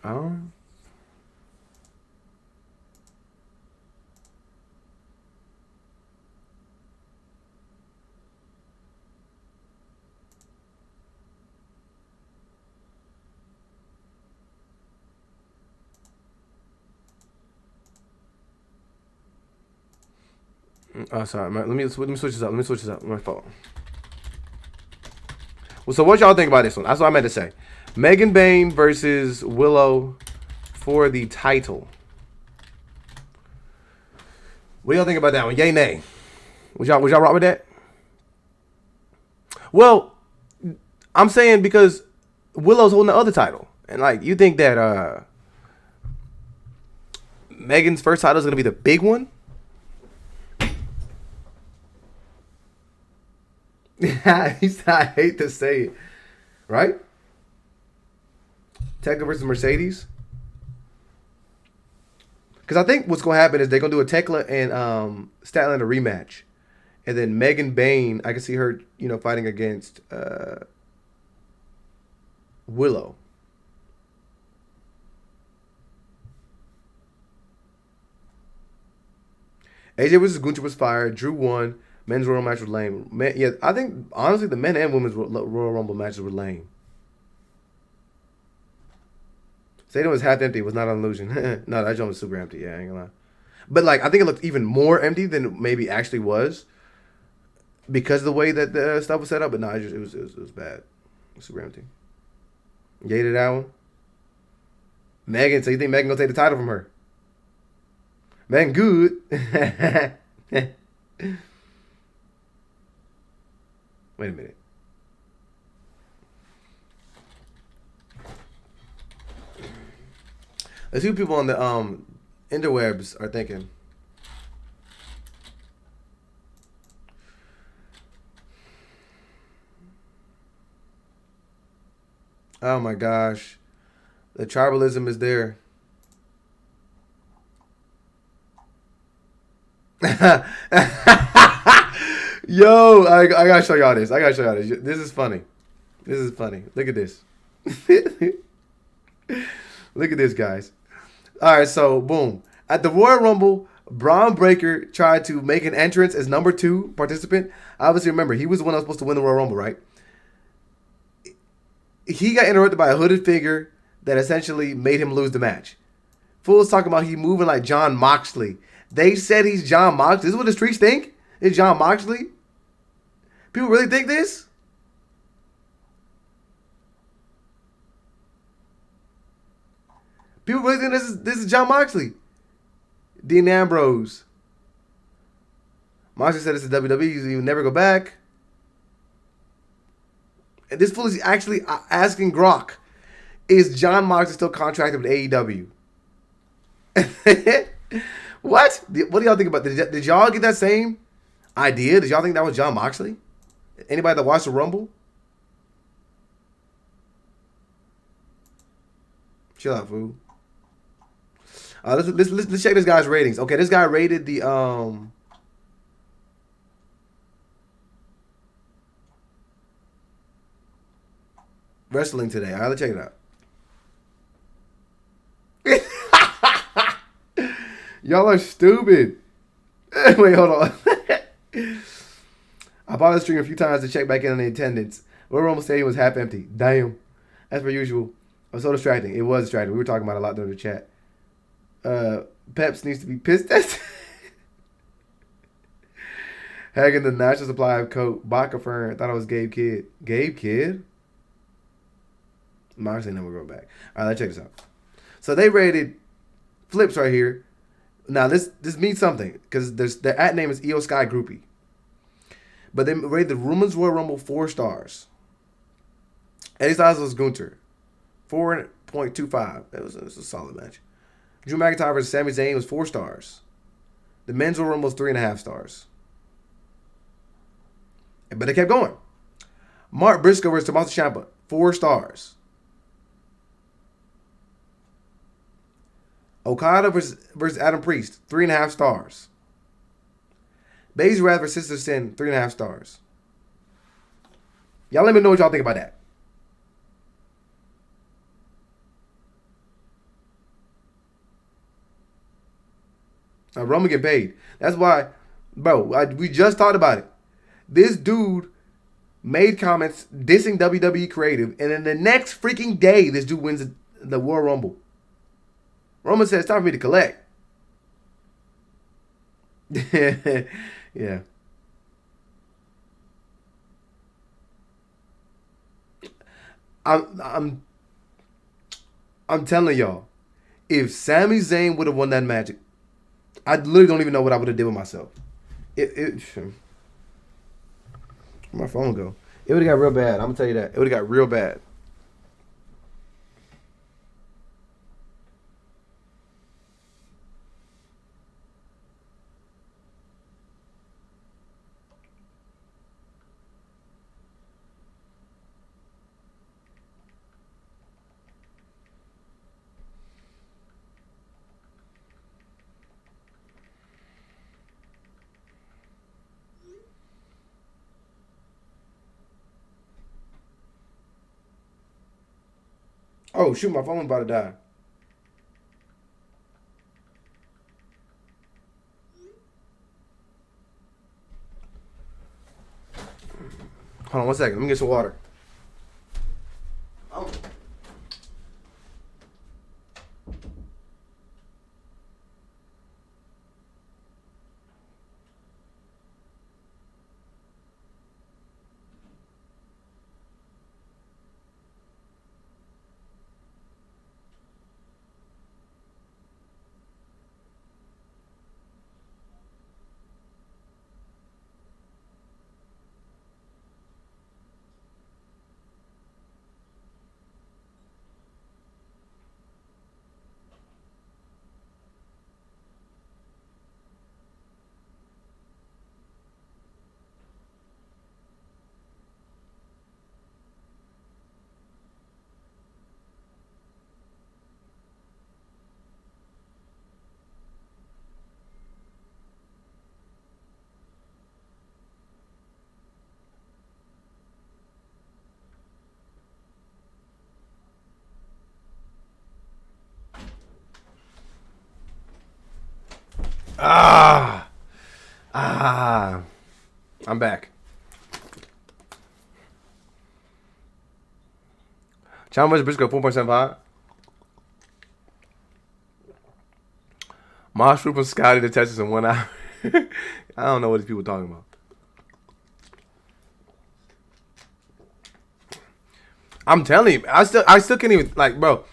Um, oh, sorry. Let me switch this up. Let me switch this up. My fault. Well, so what y'all think about this one? That's what I meant to say. Megan Bayne versus Willow for the title. What do y'all think about that one? Yay, nay? Would y'all rock with that? Well, I'm saying because Willow's holding the other title. And like you think that Megan's first title is gonna be the big one? I hate to say it. Right? Tekla versus Mercedes. Because I think what's going to happen is they're going to do a Tekla and Statlander rematch. And then Megan Bayne, I can see her, fighting against Willow. AJ versus Gunther was fire. Drew won. Men's Royal match was lame. I think, honestly, the men and women's Royal Rumble matches were lame. Stadium was half empty. It was not an illusion. No, that joint was super empty. Yeah, I ain't gonna lie. But, I think it looked even more empty than it maybe actually was because of the way that the stuff was set up. But no, it was bad. It was super empty. Gay to that one. Megan, so you think Megan gonna take the title from her? Megan good. Wait a minute. A few people on the interwebs are thinking. Oh my gosh, the tribalism is there. Yo, I gotta show y'all this. I gotta show y'all this. This is funny. This is funny. Look at this. Look at this, guys. All right, so boom. At the Royal Rumble, Braun Breaker tried to make an entrance as number 2 participant. Obviously, remember, he was the one that was supposed to win the Royal Rumble, right? He got interrupted by a hooded figure that essentially made him lose the match. Fools talking about he moving like John Moxley. They said he's John Moxley. This is what the streets think? It's John Moxley? People really think this? People really think this is John Moxley. Dean Ambrose. Moxley said this is WWE. He would never go back. And this fool is actually asking Grok, is John Moxley still contracted with AEW? What? What do y'all think about that? Did y'all get that same idea? Did y'all think that was John Moxley? Anybody that watched the Rumble? Chill out, fool. Let's check this guy's ratings. Okay, this guy rated the Wrestling Today. All right, let's check it out. Y'all are stupid. Wait, hold on. I bought the stream a few times to check back in on the attendance. Royal Rumble Stadium was half empty. Damn. As per usual. It was so distracting. It was distracting. We were talking about it a lot during the chat. Peps needs to be pissed at. Hagging the National Supply of Coke. Bach confirmed. Thought it was Gabe Kidd. Gabe Kidd? Moxley never go back. All right, let's check this out. So they rated Flips right here. Now this means something because their at name is EO Sky Groupie. But they rated the Women's Royal Rumble 4 stars. Eddie Styles was Gunther, 4.25. It was a solid match. Drew McIntyre versus Sami Zayn was 4 stars. The Men's Royal Rumble was 3.5 stars. But they kept going. Mark Briscoe versus Tommaso Ciampa, 4 stars. Okada versus Adam Priest, 3.5 stars. Bazy Wrath versus Sister Sin, 3.5 stars. Y'all let me know what y'all think about that. Roman get paid. That's why, bro, we just talked about it. This dude made comments dissing WWE Creative, and then the next freaking day, this dude wins the Royal Rumble. Roman says, it's time for me to collect. Yeah. I'm telling y'all, if Sami Zayn would have won that match, I literally don't even know what I would have did with myself. Where'd my phone go? It would have got real bad. I'm gonna tell you that. It would have got real bad. Oh shoot, my phone's about to die. Hold on 1 second. Let me get some water. Oh. Ah, ah. I'm back. Ciampa versus Briscoe 4.75. Mosh from Scotty to Texas in 1 hour. I don't know what these people are talking about. I'm telling you, I still can't even like, bro.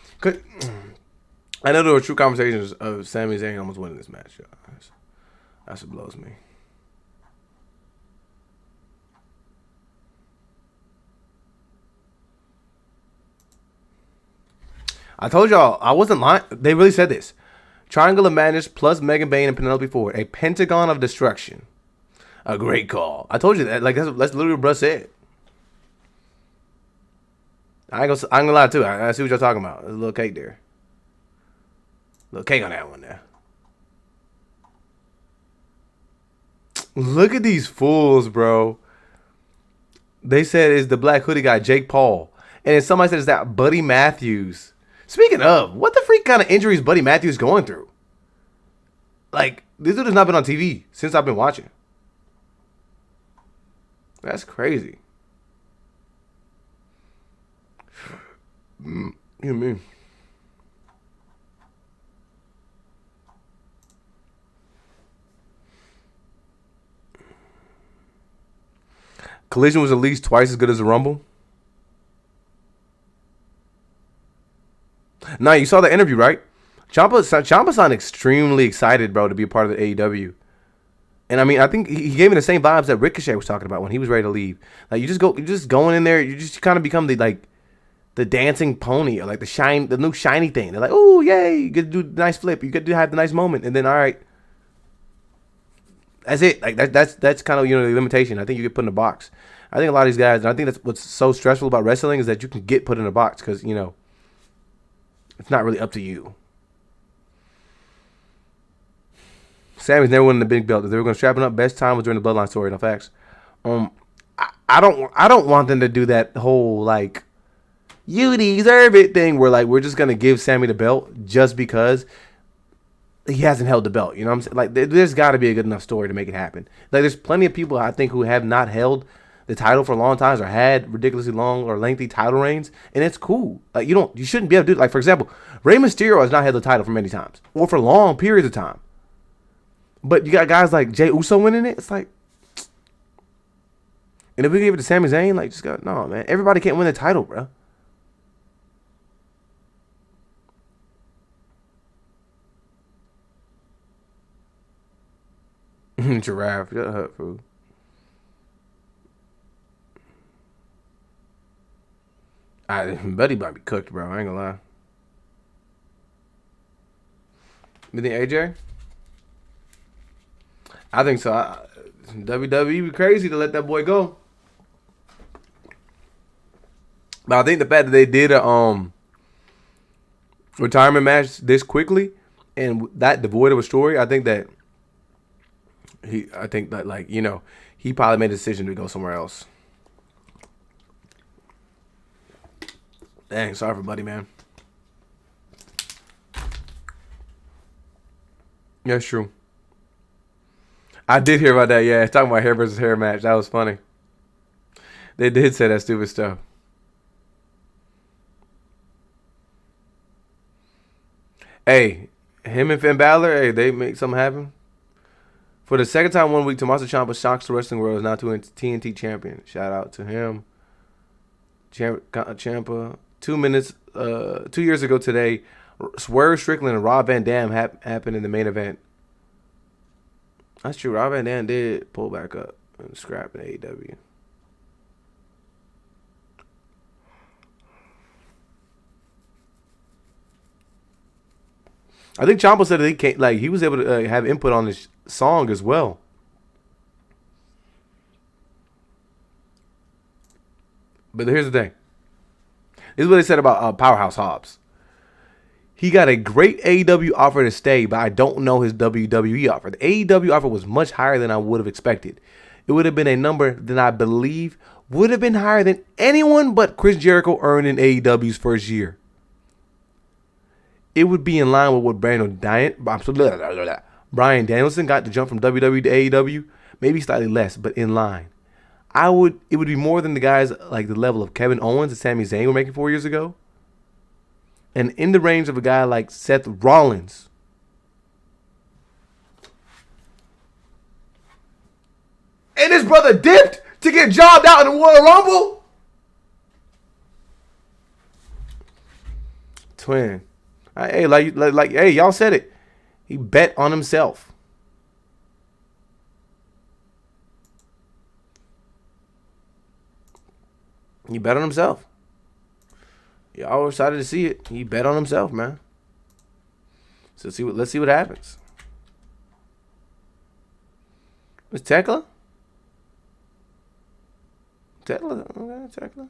I know there were true conversations of Sami Zayn almost winning this match. That's what blows me. I told y'all I wasn't lying. They really said this. Triangle of Madness plus Megan Bayne and Penelope Ford. A Pentagon of Destruction. A great call. I told you that. Like that's literally what Bruh said. I ain't gonna lie too. I see what y'all talking about. There's a little cake there. Little cake on that one there. Look at these fools, bro. They said it's the black hoodie guy, Jake Paul. And then somebody said it's that Buddy Matthews. Speaking of, what the freak kind of injuries Buddy Matthews going through? Like, this dude has not been on TV since I've been watching. That's crazy. You mean? Collision was at least twice as good as the Rumble. Now, you saw the interview, right? Ciampa sounded extremely excited, bro, to be a part of the AEW. And I mean, I think he gave me the same vibes that Ricochet was talking about when he was ready to leave. Like, you're just going in there, you just kind of become the dancing pony, or like the new shiny thing. They're like, oh yay, you get to do the nice flip, you get to have the nice moment, and then all right, that's it. Like that's kind of the limitation. I think you get put in a box. I think a lot of these guys, and I think that's what's so stressful about wrestling is that you can get put in a box because it's not really up to you. Sammy's never winning the big belt. If they were going to strap it up, best time was during the Bloodline story. No facts. I don't want them to do that whole like you deserve it thing where like we're just gonna give Sammy the belt just because he hasn't held the belt. You know what I'm saying? Like there's got to be a good enough story to make it happen. Like there's plenty of people I think who have not held the title for a long time or had ridiculously long or lengthy title reigns, and it's cool. Like you shouldn't be able to do it. Like for example, Rey Mysterio has not held the title for many times or for long periods of time. But you got guys like Jey Uso winning it. It's like, and if we give it to Sami Zayn, like just go no man. Everybody can't win the title, bro. Giraffe, shut up, fool. Buddy might be cooked, bro. I ain't gonna lie. You think AJ? I think so. WWE be crazy to let that boy go. But I think the fact that they did a retirement match this quickly and that devoid of a story, I think that he probably made a decision to go somewhere else. Dang, sorry for Buddy, man. That's true. I did hear about that, yeah. Talking about hair versus hair match. That was funny. They did say that stupid stuff. Hey, him and Finn Balor, hey, they make something happen. For the second time 1 week, Tommaso Ciampa shocks the wrestling world, is now TNT champion. Shout out to him. Ciampa. 2 minutes, 2 years ago today, Swerve Strickland and Rob Van Dam happened in the main event. That's true. Rob Van Dam did pull back up and scrap in AEW. I think Ciampa said that he was able to have input on this song as well. But here's the thing. This is what they said about Powerhouse Hobbs. He got a great AEW offer to stay, but I don't know his WWE offer. The AEW offer was much higher than I would have expected. It would have been a number that I believe would have been higher than anyone but Chris Jericho earned in AEW's first year. It would be in line with what Bryan Danielson got the jump from WWE to AEW, maybe slightly less, but in line. It would be more than the guys like the level of Kevin Owens and Sami Zayn were making 4 years ago, and in the range of a guy like Seth Rollins. And his brother dipped to get jobbed out in the Royal Rumble. Twin, hey, hey, y'all said it. He bet on himself. He bet on himself. Y'all were excited to see it. He bet on himself, man. So let's see what happens. It's Tekla? Tekla? Okay, Tekla.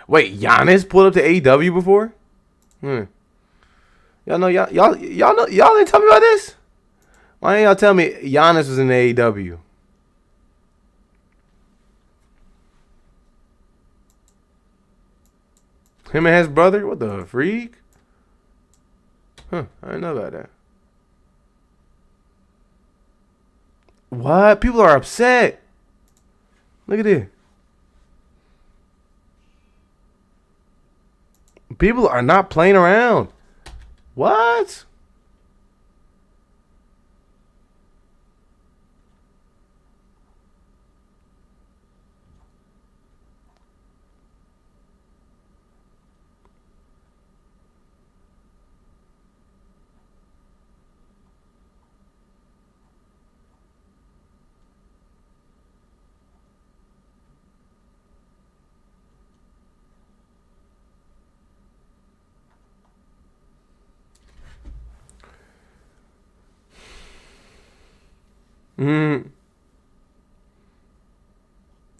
Wait, Giannis pulled up to AEW before? Y'all know y'all didn't tell me about this? Why didn't y'all tell me Giannis was in AEW? Him and his brother? What the freak? I didn't know about that. What? People are upset. Look at this. People are not playing around. What?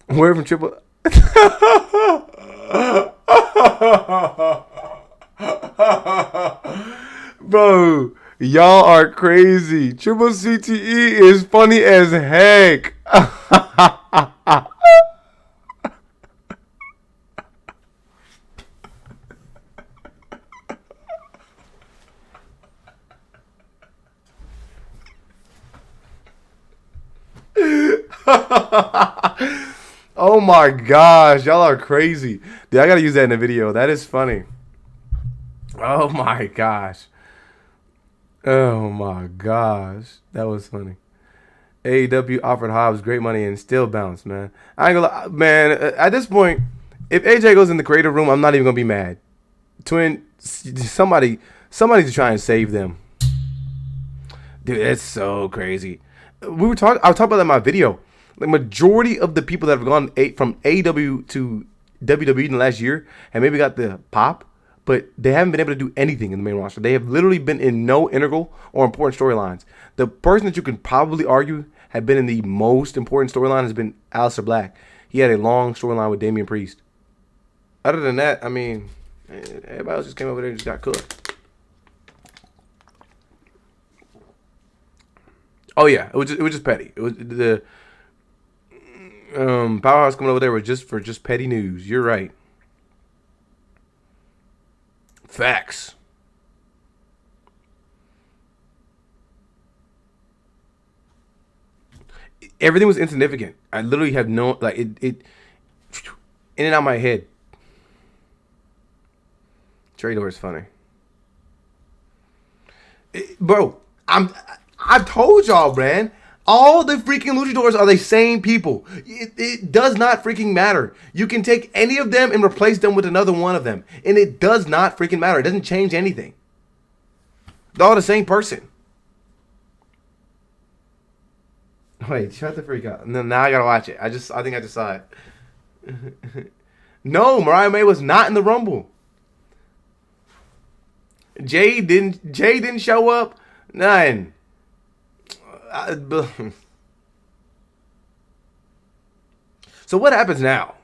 Where from Triple? Bro, y'all are crazy. Triple CTE is funny as heck. Oh my gosh, y'all are crazy. Dude, I gotta use that in the video. That is funny. Oh my gosh. Oh my gosh. That was funny. AEW offered Hobbs great money and still bounced, man. I ain't gonna lie, man, at this point, if AJ goes in the creative room, I'm not even gonna be mad. Twin, somebody's trying to save them. Dude, that's so crazy. I was talking about that in my video. The majority of the people that have gone from AEW to WWE in the last year have maybe got the pop, but they haven't been able to do anything in the main roster. They have literally been in no integral or important storylines. The person that you can probably argue had been in the most important storyline has been Aleister Black. He had a long storyline with Damian Priest. Other than that, I mean, everybody else just came over there and just got cooked. Oh yeah, it was just petty. It was the Powerhouse coming over there was just petty news. You're right. Facts. Everything was insignificant. I literally have no it in and out my head. Trader is funny. Bro, I told y'all, man. All the freaking luchadors are the same people. It does not freaking matter. You can take any of them and replace them with another one of them. And it does not freaking matter. It doesn't change anything. They're all the same person. Wait, shut the freak up. Now I gotta watch it. I think I just saw it. No, Mariah May was not in the Rumble. Jay didn't show up. None. So what happens now?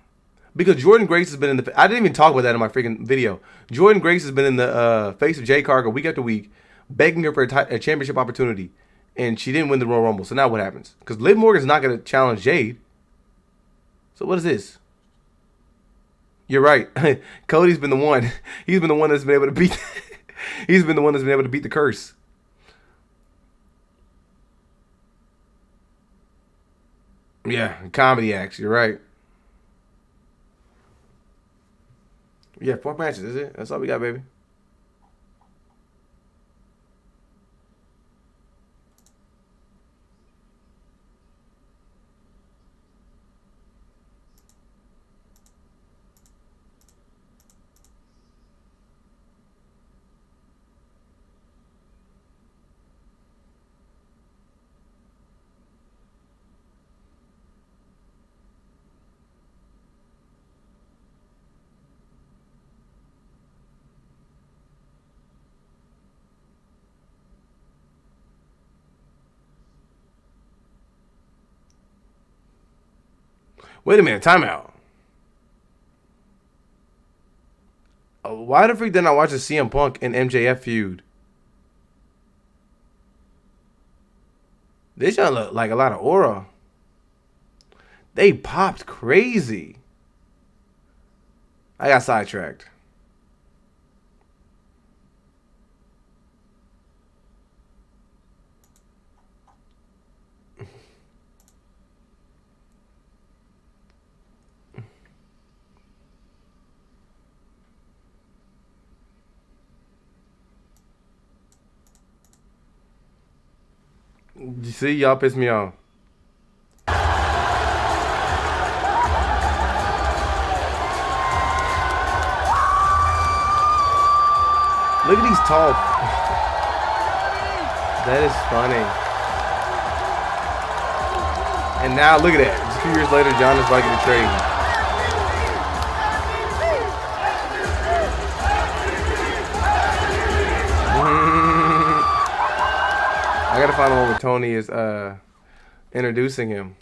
Because Jordan Grace has been in the. I didn't even talk about that in my freaking video. Jordan Grace has been in the face of Jay Cargill week after week, begging her for a championship opportunity, and she didn't win the Royal Rumble. So now what happens? Because Liv Morgan's not going to challenge Jade. So what is this? You're right. Cody's been the one. He's been the one that's been able to beat. He's been the one that's been able to beat the curse. Yeah, comedy acts. You're right. Yeah, 4 matches, is it? That's all we got, baby. Wait a minute, timeout. Why the freak didn't I watch the CM Punk and MJF feud? This y'all look like a lot of aura. They popped crazy. I got sidetracked. You see, y'all pissed me off. Look at these tall. That is funny. And now look at that. Just a few years later, John is about to get a trade. I gotta find the one where Tony is introducing him.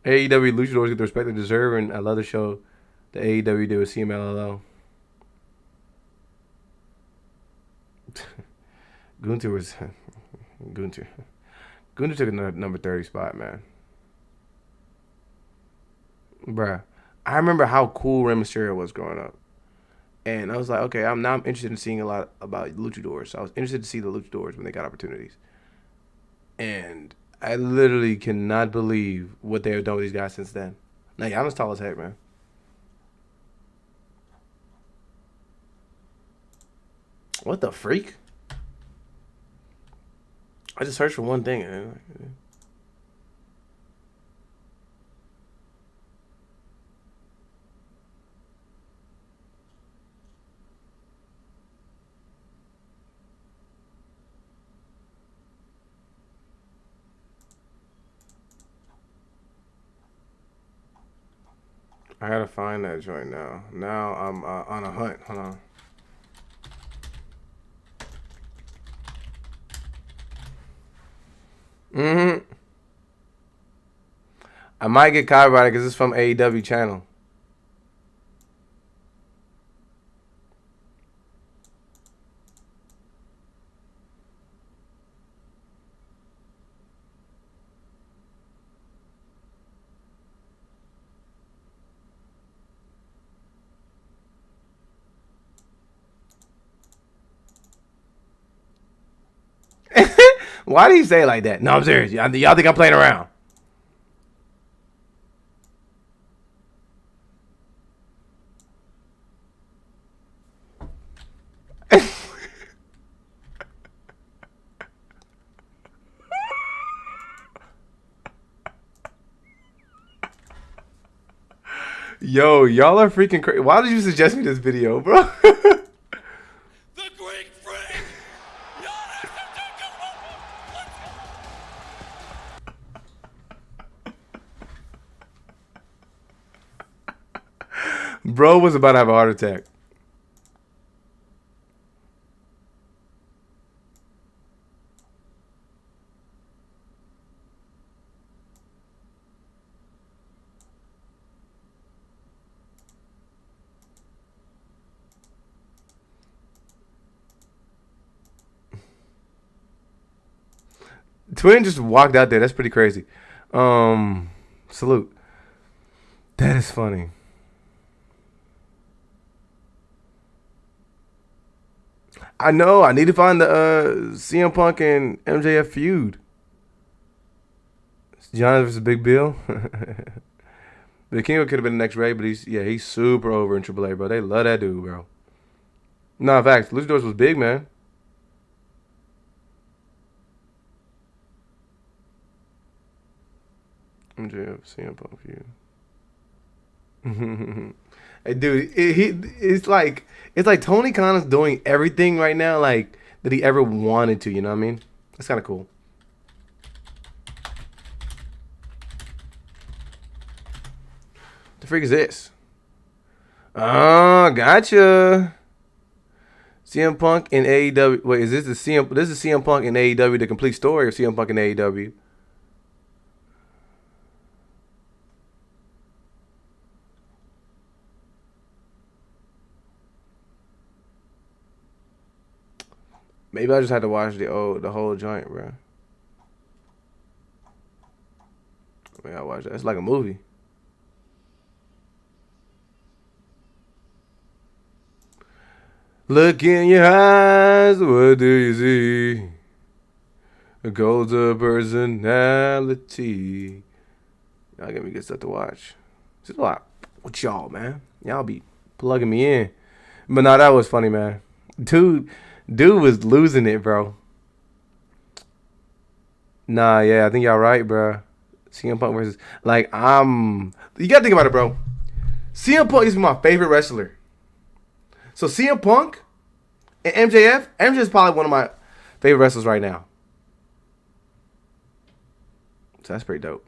AEW luchadors get the respect they deserve, and I love the show the AEW did with CMLL. Gunther was Gunther. Gunther took a number 30 spot, man. Bruh, I remember how cool Rey Mysterio was growing up, and I was like, okay, I'm interested in seeing a lot about luchadors. So I was interested to see the luchadors when they got opportunities, and I literally cannot believe what they have done with these guys since then. Now, Yana's tall as heck, man. What the freak? I just searched for one thing. I gotta find that joint now. Now I'm on a hunt. Hold on. I might get copyrighted because it's from AEW channel. Why do you say it like that? No, I'm serious. Y'all think I'm playing around? Yo, y'all are freaking crazy. Why did you suggest me this video, bro? The Greek Freak! Bro was about to have a heart attack. Twin just walked out there. That's pretty crazy. Salute. That is funny. I know. I need to find the CM Punk and MJF feud. John versus Big Bill. The King could have been the next Ray, but he's super over in AAA, bro. They love that dude, bro. No, in fact, Luchadors was big, man. MJF, CM Punk feud. Hey, dude, it's like Tony Khan is doing everything right now, like that he ever wanted to. You know what I mean? That's kind of cool. The freak is this? Oh, gotcha. CM Punk in AEW. Wait, is this the CM? This is CM Punk in AEW, the complete story of CM Punk in AEW. Maybe I just had to watch the whole joint, bro. I mean, I watched that. It's like a movie. Look in your eyes, what do you see? A gold's a personality. Y'all give me good stuff to watch. This is a lot with y'all, man. Y'all be plugging me in. But nah, that was funny, man. Dude was losing it, bro. Nah, yeah, I think y'all right, bro. CM Punk versus you gotta think about it, bro. CM Punk is my favorite wrestler. So CM Punk and MJF is probably one of my favorite wrestlers right now. So that's pretty dope.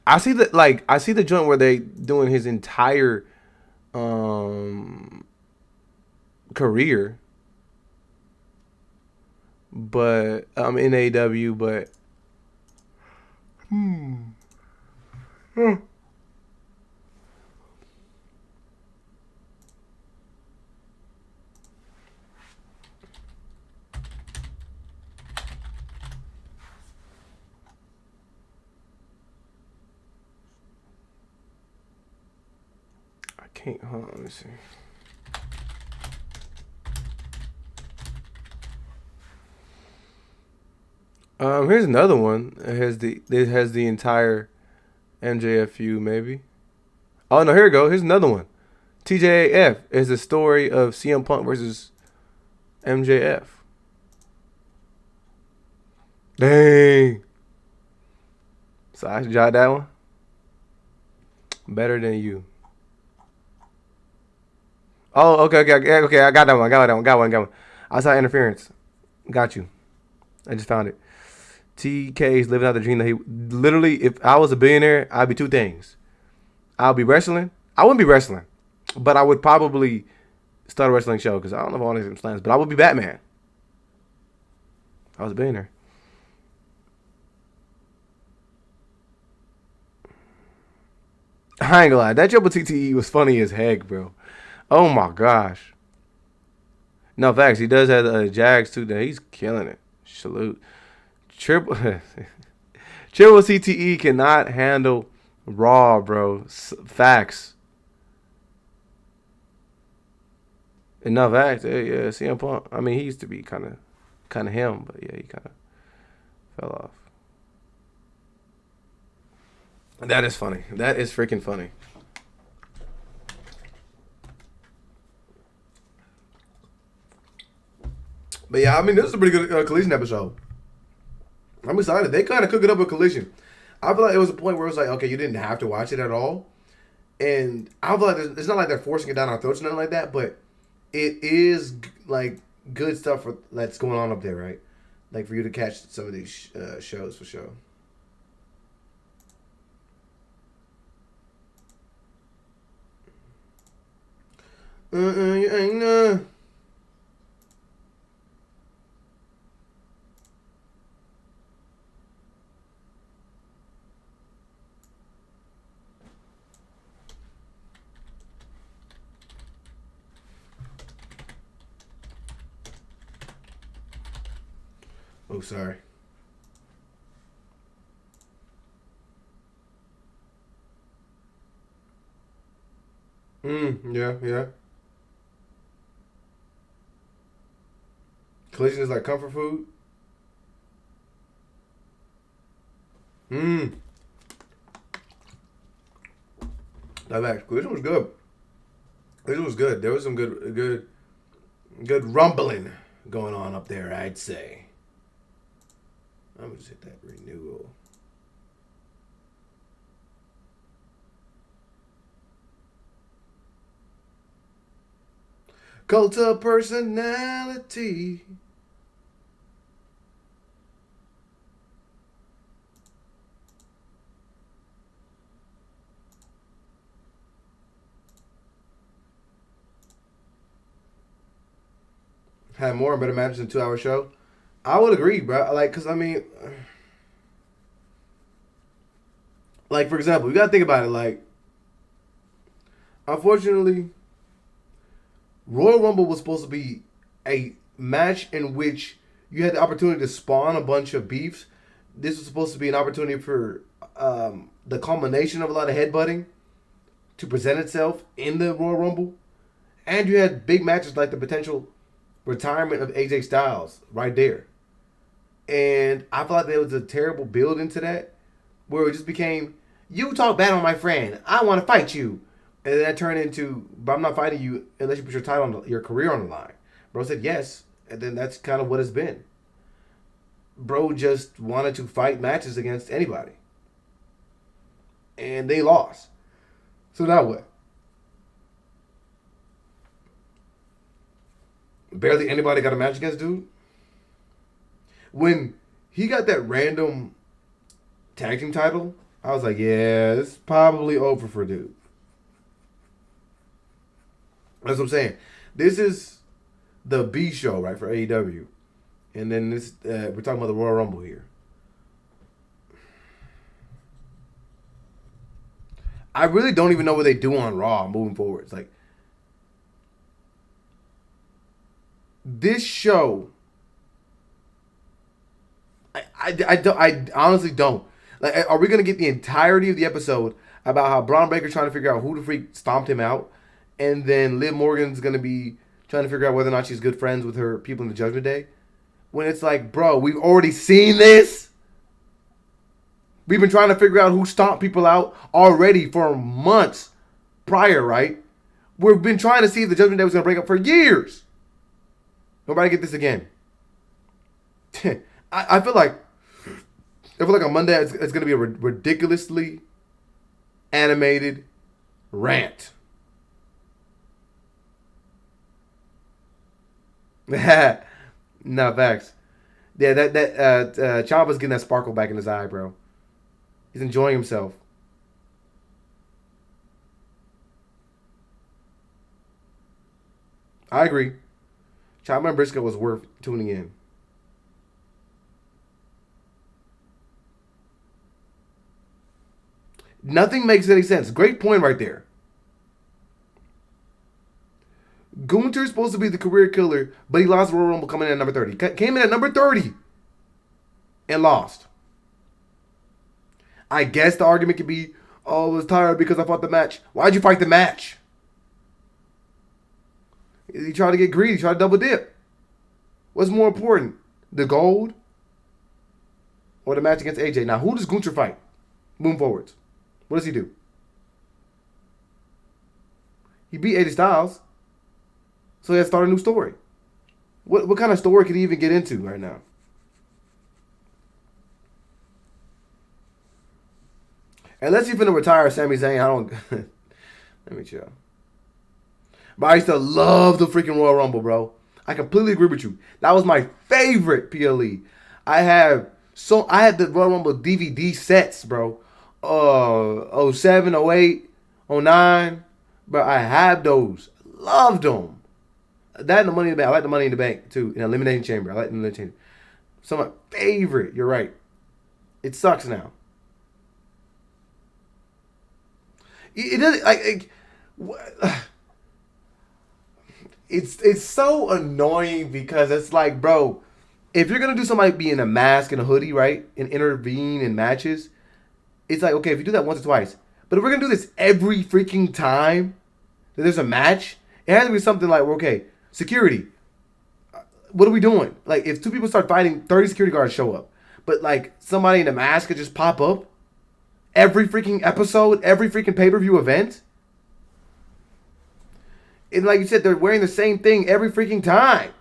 I see the joint where they doing his entire career. But I'm in AEW, but I can't. Hold on, let me see. Here's another one. It has the entire MJF feud, maybe. Oh no, here we go. Here's another one. TJAF is the story of CM Punk versus MJF. Dang. So I should jot that one. Better than you. Oh, okay. I got that one. Got one. Outside interference. Got you. I just found it. TK is living out the dream that he literally, if I was a billionaire, I'd be two things. I'll be wrestling. I wouldn't be wrestling, but I would probably start a wrestling show because I don't know if I want to do some slams, but I would be Batman. I was a billionaire. I ain't gonna lie. That Triple TTE was funny as heck, bro. Oh my gosh. No, facts. He does have Jags too. He's killing it. Salute. Triple CTE cannot handle Raw, bro. Facts. Enough facts. Yeah, CM Punk. I mean, he used to be kind of him, but yeah, he kind of fell off. That is funny. That is freaking funny. But yeah, I mean, this is a pretty good Collison episode. I'm excited. They kind of cook it up with Collision. I feel like it was a point where it was like, okay, you didn't have to watch it at all. And I feel like it's not like they're forcing it down our throats or nothing like that, but it is like good stuff that's going on up there, right? Like for you to catch some of these shows for sure. You ain't Oh, sorry. Yeah, yeah. Collision is like comfort food. Mm. Now that Collision was good. Collision was good. There was some good rumbling going on up there, I'd say. I'm gonna just hit that renewal. Cult of personality. Had more and better matches than 2 hour show. I would agree, bro. Like, cause I mean, like for example, you gotta think about it. Like, unfortunately, Royal Rumble was supposed to be a match in which you had the opportunity to spawn a bunch of beefs. This was supposed to be an opportunity for the culmination of a lot of headbutting to present itself in the Royal Rumble. And you had big matches like the potential retirement of AJ Styles right there. And I thought there was a terrible build into that where it just became, you talk bad on my friend. I want to fight you. And then that turned into, but I'm not fighting you unless you put your title on your career on the line. Bro said yes. And then that's kind of what it's been. Bro just wanted to fight matches against anybody. And they lost. So now what? Barely anybody got a match against dude. When he got that random tag team title, I was like, yeah, it's probably over for dude. That's what I'm saying. This is the B show, right, for AEW. And then this, we're talking about the Royal Rumble here. I really don't even know what they do on Raw moving forward. It's like, this show, I honestly don't. Like, are we going to get the entirety of the episode about how Braun Breaker's trying to figure out who the freak stomped him out, and then Liv Morgan's going to be trying to figure out whether or not she's good friends with her people in the Judgment Day? When it's like, bro, we've already seen this. We've been trying to figure out who stomped people out already for months prior, right? We've been trying to see if the Judgment Day was going to break up for years. Nobody get this again. I feel like on Monday it's going to be a ridiculously animated rant. No, facts. Yeah, that Ciampa's getting that sparkle back in his eye, bro. He's enjoying himself. I agree. Ciampa and Briscoe was worth tuning in. Nothing makes any sense. Great point right there. Gunther's supposed to be the career killer, but he lost the Royal Rumble coming in at number 30. Came in at number 30 and lost. I guess the argument could be, oh, I was tired because I fought the match. Why'd you fight the match? You try to get greedy, try to double dip. What's more important, the gold or the match against AJ? Now, who does Gunther fight moving forwards? What does he do? He beat AJ Styles, so he has to start a new story. What kind of story could he even get into right now? Unless you finna retire Sami Zayn, I don't. Let me chill. But I used to love the freaking Royal Rumble, bro. I completely agree with you. That was my favorite PLE. I had the Royal Rumble DVD sets, bro. 07, 08, 09. Bro, I had those. Loved them. That and the Money in the Bank. I like the Money in the Bank too. In Elimination Chamber. I like the Elimination Chamber. Some of my favorite. You're right. It sucks now. It doesn't it's so annoying because it's like, bro, if you're gonna do somebody be in a mask and a hoodie, right, and intervene in matches, it's like, okay, if you do that once or twice, but if we're gonna do this every freaking time that there's a match, it has to be something like, okay, security. What are we doing? Like, if two people start fighting, 30 security guards show up, but like somebody in a mask could just pop up every freaking episode, every freaking pay-per-view event. And like you said, they're wearing the same thing every freaking time.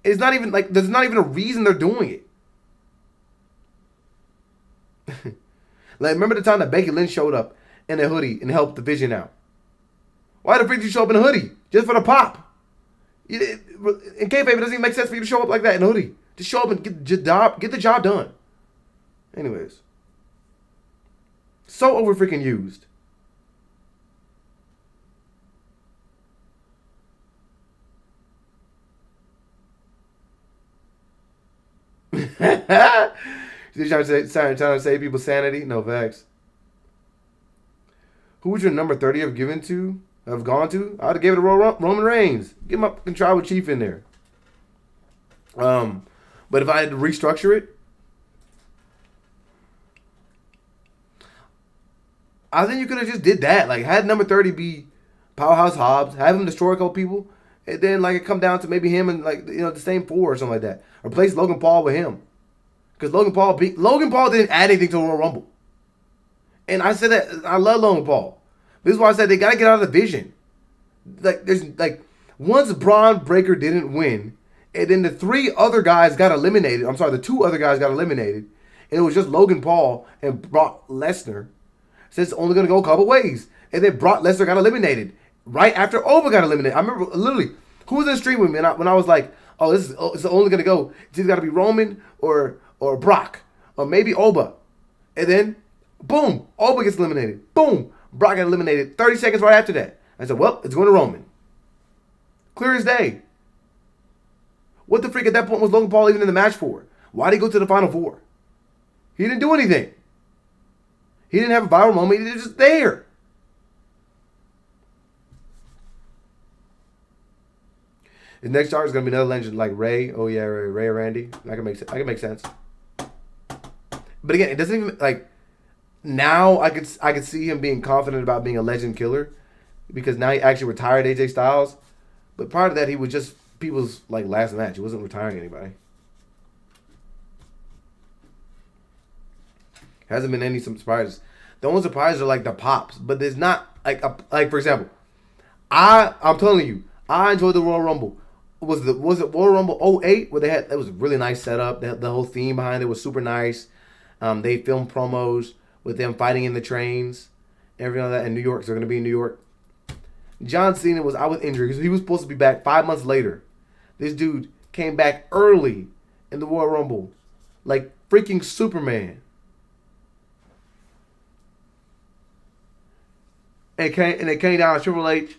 It's not even like there's not even a reason they're doing it. Like, remember the time that Becky Lynch showed up in a hoodie and helped the Vision out? Why the freak did you show up in a hoodie? Just for the pop. In kayfabe, it doesn't even make sense for you to show up like that in a hoodie. Just show up and get the job done. Anyways. So over freaking used. You're trying to save people's sanity? No facts. Who would your number 30 have gone to? I would have gave it to Roman Reigns. Get my tribal chief in there. But if I had to restructure it, I think you could have just did that. Like, had number 30 be Powerhouse Hobbs, have him destroy a couple people, and then like it come down to maybe him and like, you know, the same four or something like that. Replace Logan Paul with him. Because Logan Paul didn't add anything to the Royal Rumble. And I said that I love Logan Paul. This is why I said they gotta get out of the Vision. Like, there's like, once Braun Breaker didn't win, and then the two other guys got eliminated, and it was just Logan Paul and Brock Lesnar. So it's only gonna go a couple ways. And then Brock Lesnar got eliminated right after Oba got eliminated. I remember literally who was in the stream with me when I was like, oh, it's only gonna go. It's either gotta be Roman or Brock or maybe Oba. And then boom, Oba gets eliminated. Boom, Brock got eliminated 30 seconds right after that. I said, well, it's going to Roman. Clear as day. What the freak at that point was Logan Paul even in the match for? Why did he go to the Final Four? He didn't do anything. He didn't have a viral moment. He was just there. His next star is going to be another legend like Ray. Oh, yeah, Ray or Randy. I can make sense. But again, it doesn't even, like, now I could see him being confident about being a legend killer because now he actually retired AJ Styles. But prior to that, he was just people's like last match. He wasn't retiring anybody. Hasn't been any surprises. The only surprises are like the pops, but there's not like for example, I'm telling you, I enjoyed the Royal Rumble. Was it Royal Rumble 08 where that was a really nice setup. The whole theme behind it was super nice. They filmed promos with them fighting in the trains, everything like that in New York. So they're gonna be in New York. John Cena was out with injury because he was supposed to be back 5 months later. This dude came back early in the Royal Rumble, like freaking Superman. And it came down to Triple H,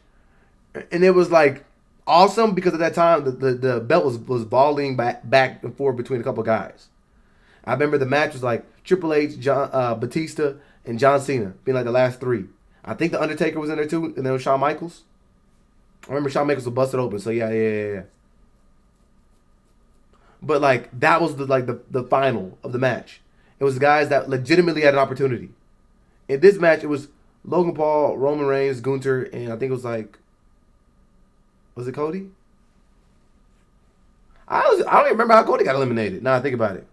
and it was like awesome because at that time the belt was volleying back and forth between a couple of guys. I remember the match was like Triple H, Batista, and John Cena being like the last three. I think the Undertaker was in there too, and then Shawn Michaels. I remember Shawn Michaels was busted open, so yeah. But like that was the final of the match. It was guys that legitimately had an opportunity. In this match, it was Logan Paul, Roman Reigns, Gunther, and I think it was it Cody? I don't even remember how Cody got eliminated. Now I think about it.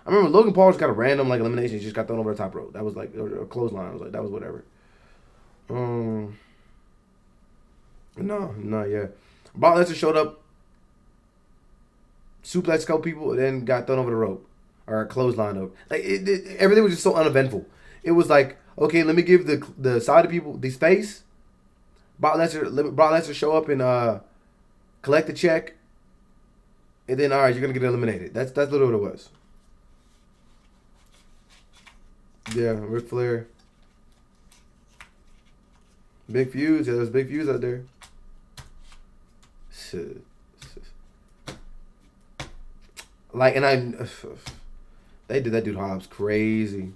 I remember Logan Paul just got a random like elimination. He just got thrown over the top rope. That was like a clothesline. I was like, that was whatever. Yeah. Brock Lesnar showed up, suplexed a couple people, and then got thrown over the rope. or a clothesline over. Like everything was just so uneventful. It was like, okay, let me give the side of people the space. Brock Lesnar show up and collect the check, and then all right, you're gonna get eliminated. That's literally what it was. Yeah, Ric Flair. Big feuds. Yeah, there's big feuds out there. Like, and they did that dude Hobbs crazy.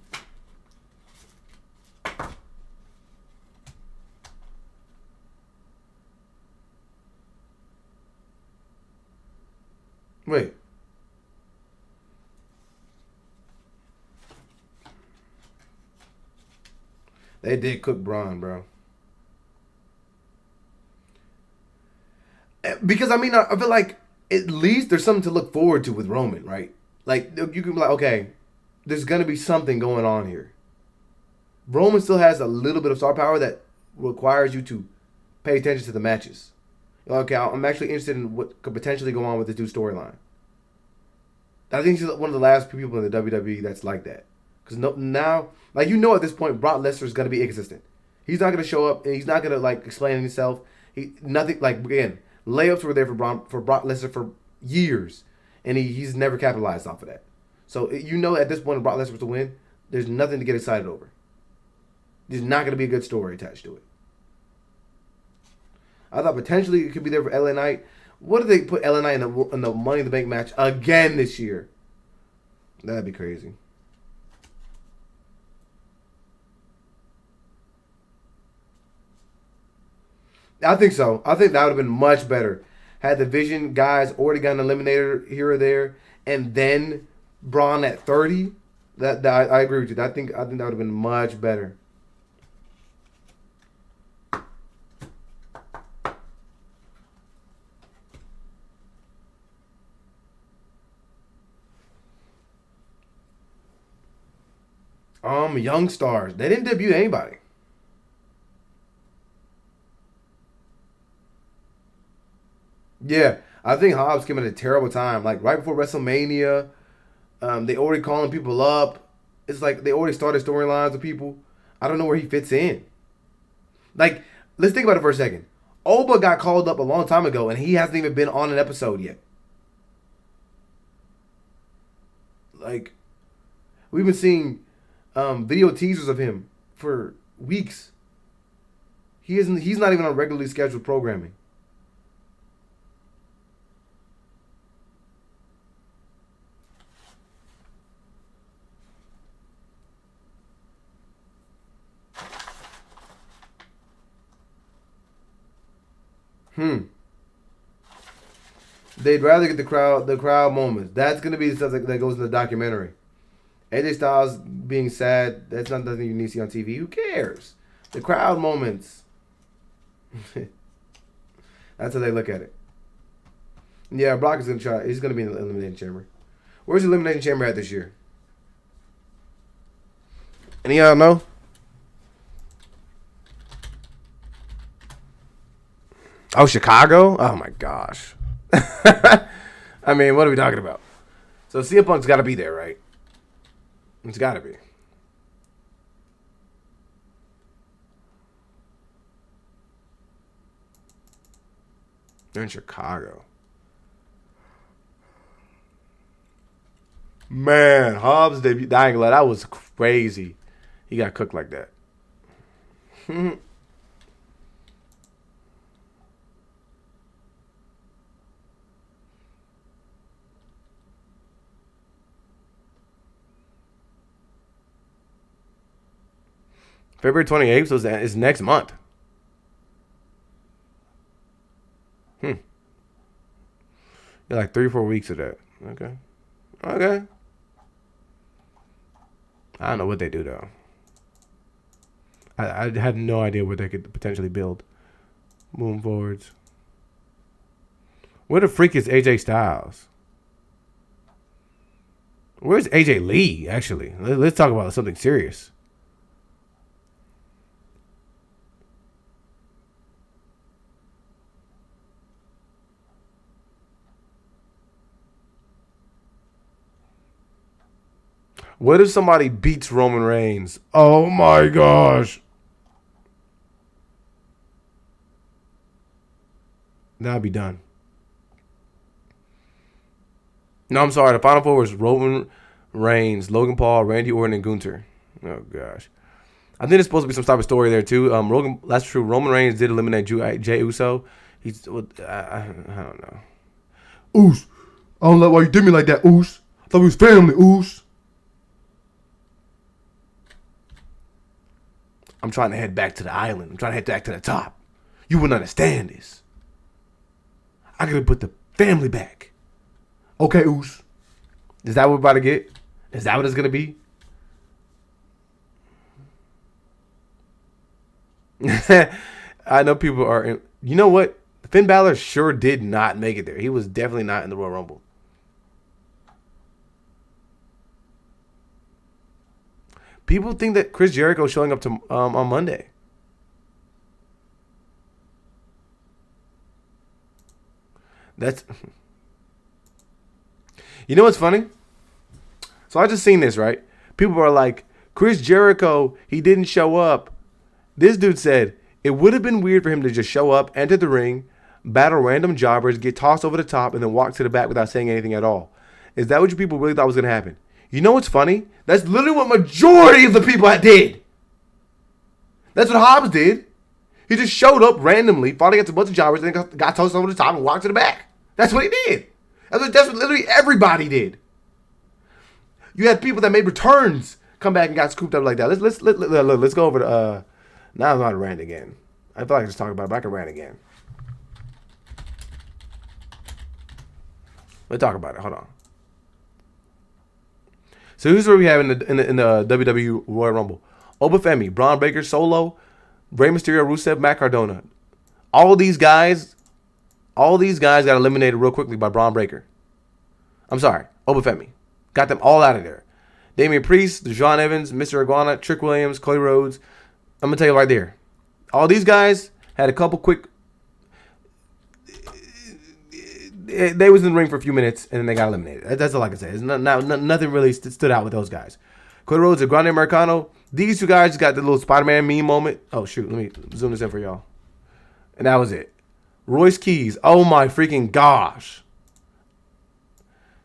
Wait. They did cook Braun, bro. Because I mean, I feel like at least there's something to look forward to with Roman, right? Like you can be like, okay, there's gonna be something going on here. Roman still has a little bit of star power that requires you to pay attention to the matches. Okay, I'm actually interested in what could potentially go on with this dude's storyline. I think he's one of the last people in the WWE that's like that. Because now, like at this point, Brock Lesnar is gonna be inconsistent. He's not gonna show up and he's not gonna like explain himself. Nothing like again. Layups were there for Brock Lesnar for years, and he's never capitalized off of that. So at this point, if Brock Lesnar was to win, there's nothing to get excited over. There's not going to be a good story attached to it. I thought potentially it could be there for LA Knight. What if they put LA Knight in the Money in the Bank match again this year? That'd be crazy. I think so. I think that would have been much better. Had the Vision guys already gotten eliminated here or there, and then Braun at 30. That I agree with you. I think that would have been much better. Young stars. They didn't debut anybody. Yeah, I think Hobbs came at a terrible time. Like right before WrestleMania, they already calling people up. It's like they already started storylines with people. I don't know where he fits in. Like, let's think about it for a second. Oba got called up a long time ago, and he hasn't even been on an episode yet. Like, we've been seeing video teasers of him for weeks. He's not even on regularly scheduled programming. They'd rather get the crowd moments. That's gonna be the stuff that goes in the documentary. AJ Styles being sad, that's not nothing you need to see on TV. Who cares? The crowd moments. That's how they look at it. Yeah, Brock is gonna try. He's gonna be in the Elimination Chamber. Where's the Elimination Chamber at this year? Any of y'all know? Oh, Chicago? Oh my gosh. I mean, what are we talking about? So CM Punk's got to be there, right? It's got to be. They're in Chicago. Man, Hobbs debut. Dying Light, that was crazy. He got cooked like that. February 28th is next month. You're like 3 or 4 weeks of that. Okay. I don't know what they do though. I have no idea what they could potentially build moving forwards. Where the freak is AJ Styles? Where's AJ Lee, actually? Let's talk about something serious. What if somebody beats Roman Reigns? Oh my gosh. That'd be done. No, I'm sorry. The final four was Roman Reigns, Logan Paul, Randy Orton, and Gunther. Oh gosh. I think there's supposed to be some type of story there too. That's true. Roman Reigns did eliminate Jey Uso. I don't know. Oos. I don't know why you did me like that, Oos. I thought we was family, Oos. I'm trying to head back to the island. I'm trying to head back to the top. You wouldn't understand this. I gotta put the family back. Okay, Oos. Is that what we're about to get? Is that what it's gonna be? I know people are. You know what? Finn Balor sure did not make it there. He was definitely not in the Royal Rumble. People think that Chris Jericho is showing up to on Monday. That's. You know what's funny? So I just seen this, right? People are like, Chris Jericho, he didn't show up. This dude said it would have been weird for him to just show up, enter the ring, battle random jobbers, get tossed over the top, and then walk to the back without saying anything at all. Is that what you people really thought was going to happen? You know what's funny? That's literally what majority of the people did. That's what Hobbs did. He just showed up randomly, fought against a bunch of jobbers, and then got tossed over the top and walked to the back. That's what he did. That's what literally everybody did. You had people that made returns come back and got scooped up like that. Let's go over to now I'm about to rant again. I feel like I just talked about it, but I can rant again. Let's talk about it. Hold on. So here's what we have in the WWE Royal Rumble: Obafemi, Braun Breaker, Solo, Rey Mysterio, Rusev, Matt Cardona. All these guys got eliminated real quickly by Braun Breaker. I'm sorry, Obafemi. Got them all out of there. Damian Priest, Dejon Evans, Mr. Iguana, Trick Williams, Cody Rhodes. I'm going to tell you right there. All these guys had a couple quick... They was in the ring for a few minutes, and then they got eliminated. That's all I can say. Nothing really stood out with those guys. Cody Rhodes and Grande Americano. These two guys got the little Spider-Man meme moment. Oh, shoot. Let me zoom this in for y'all. And that was it. Royce Keys. Oh, my freaking gosh.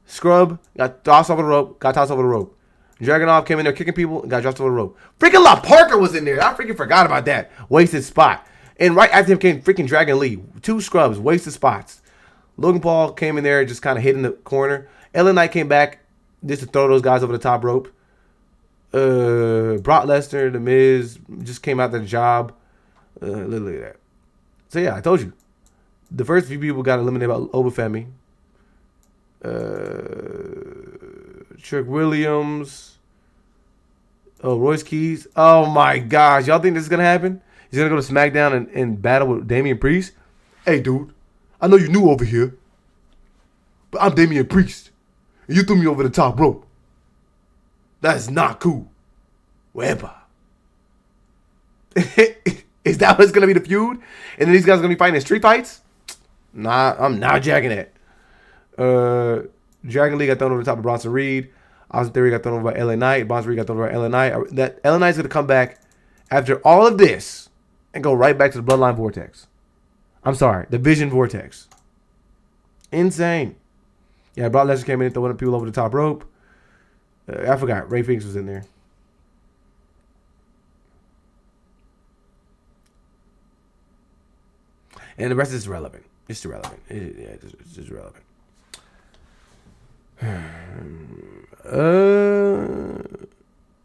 Scrub got tossed over the rope. Dragunov came in there kicking people and got dropped over the rope. Freaking La Parker was in there. I freaking forgot about that. Wasted spot. And right after him came freaking Dragon Lee. 2 scrubs. Wasted spots. Logan Paul came in there just kind of hid in the corner. LA Knight came back just to throw those guys over the top rope. Brock Lesnar, The Miz just came out the job. Literally that. So yeah, I told you. The first few people got eliminated by Obafemi. Trick Williams. Oh, Royce Keys. Oh my gosh. Y'all think this is going to happen? He's going to go to SmackDown and battle with Damian Priest? Hey, dude. I know you're new over here. But I'm Damian Priest. And you threw me over the top rope. That is not cool. Whatever. Is that what's going to be the feud? And then these guys are going to be fighting in street fights? Nah, I'm not jacking it. Dragon Lee got thrown over the top of Bronson Reed. Austin Theory got thrown over by LA Knight. Bronson Reed got thrown over by LA Knight. That LA Knight's going to come back after all of this and go right back to the Bloodline Vortex. I'm sorry, the Vision Vortex. Insane. Yeah, Brock Lesnar came in and throwing people over the top rope. I forgot. Ray Phoenix was in there. And the rest is irrelevant. It's irrelevant. It's just irrelevant.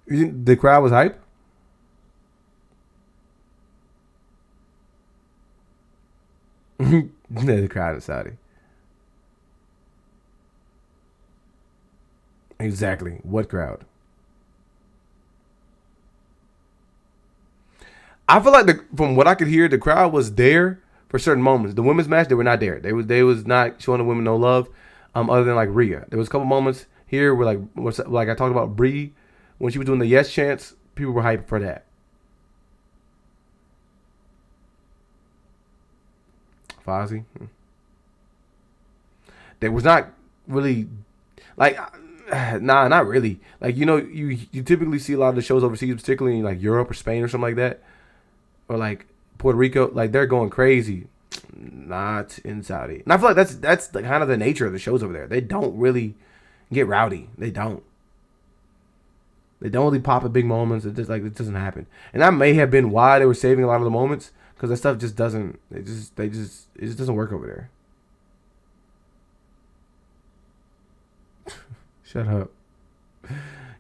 You think the crowd was hype? The crowd is Saudi. Exactly. What crowd? I feel like from what I could hear, the crowd was there for certain moments. The women's match, they were not there. They was not showing the women no love. Other than like Rhea, there was a couple moments here where like I talked about Brie when she was doing the yes chants. People were hyped for that. Fozzy. There was not really like Nah, not really. Like you typically see a lot of the shows overseas, particularly in like Europe or Spain or something like that, or like Puerto Rico. Like they're going crazy. Not in Saudi. And I feel like that's the kind of the nature of the shows over there. They don't really get rowdy. They don't. They don't really pop at big moments. It just like it doesn't happen. And that may have been why they were saving a lot of the moments because that stuff just doesn't. It just doesn't work over there. Shut up.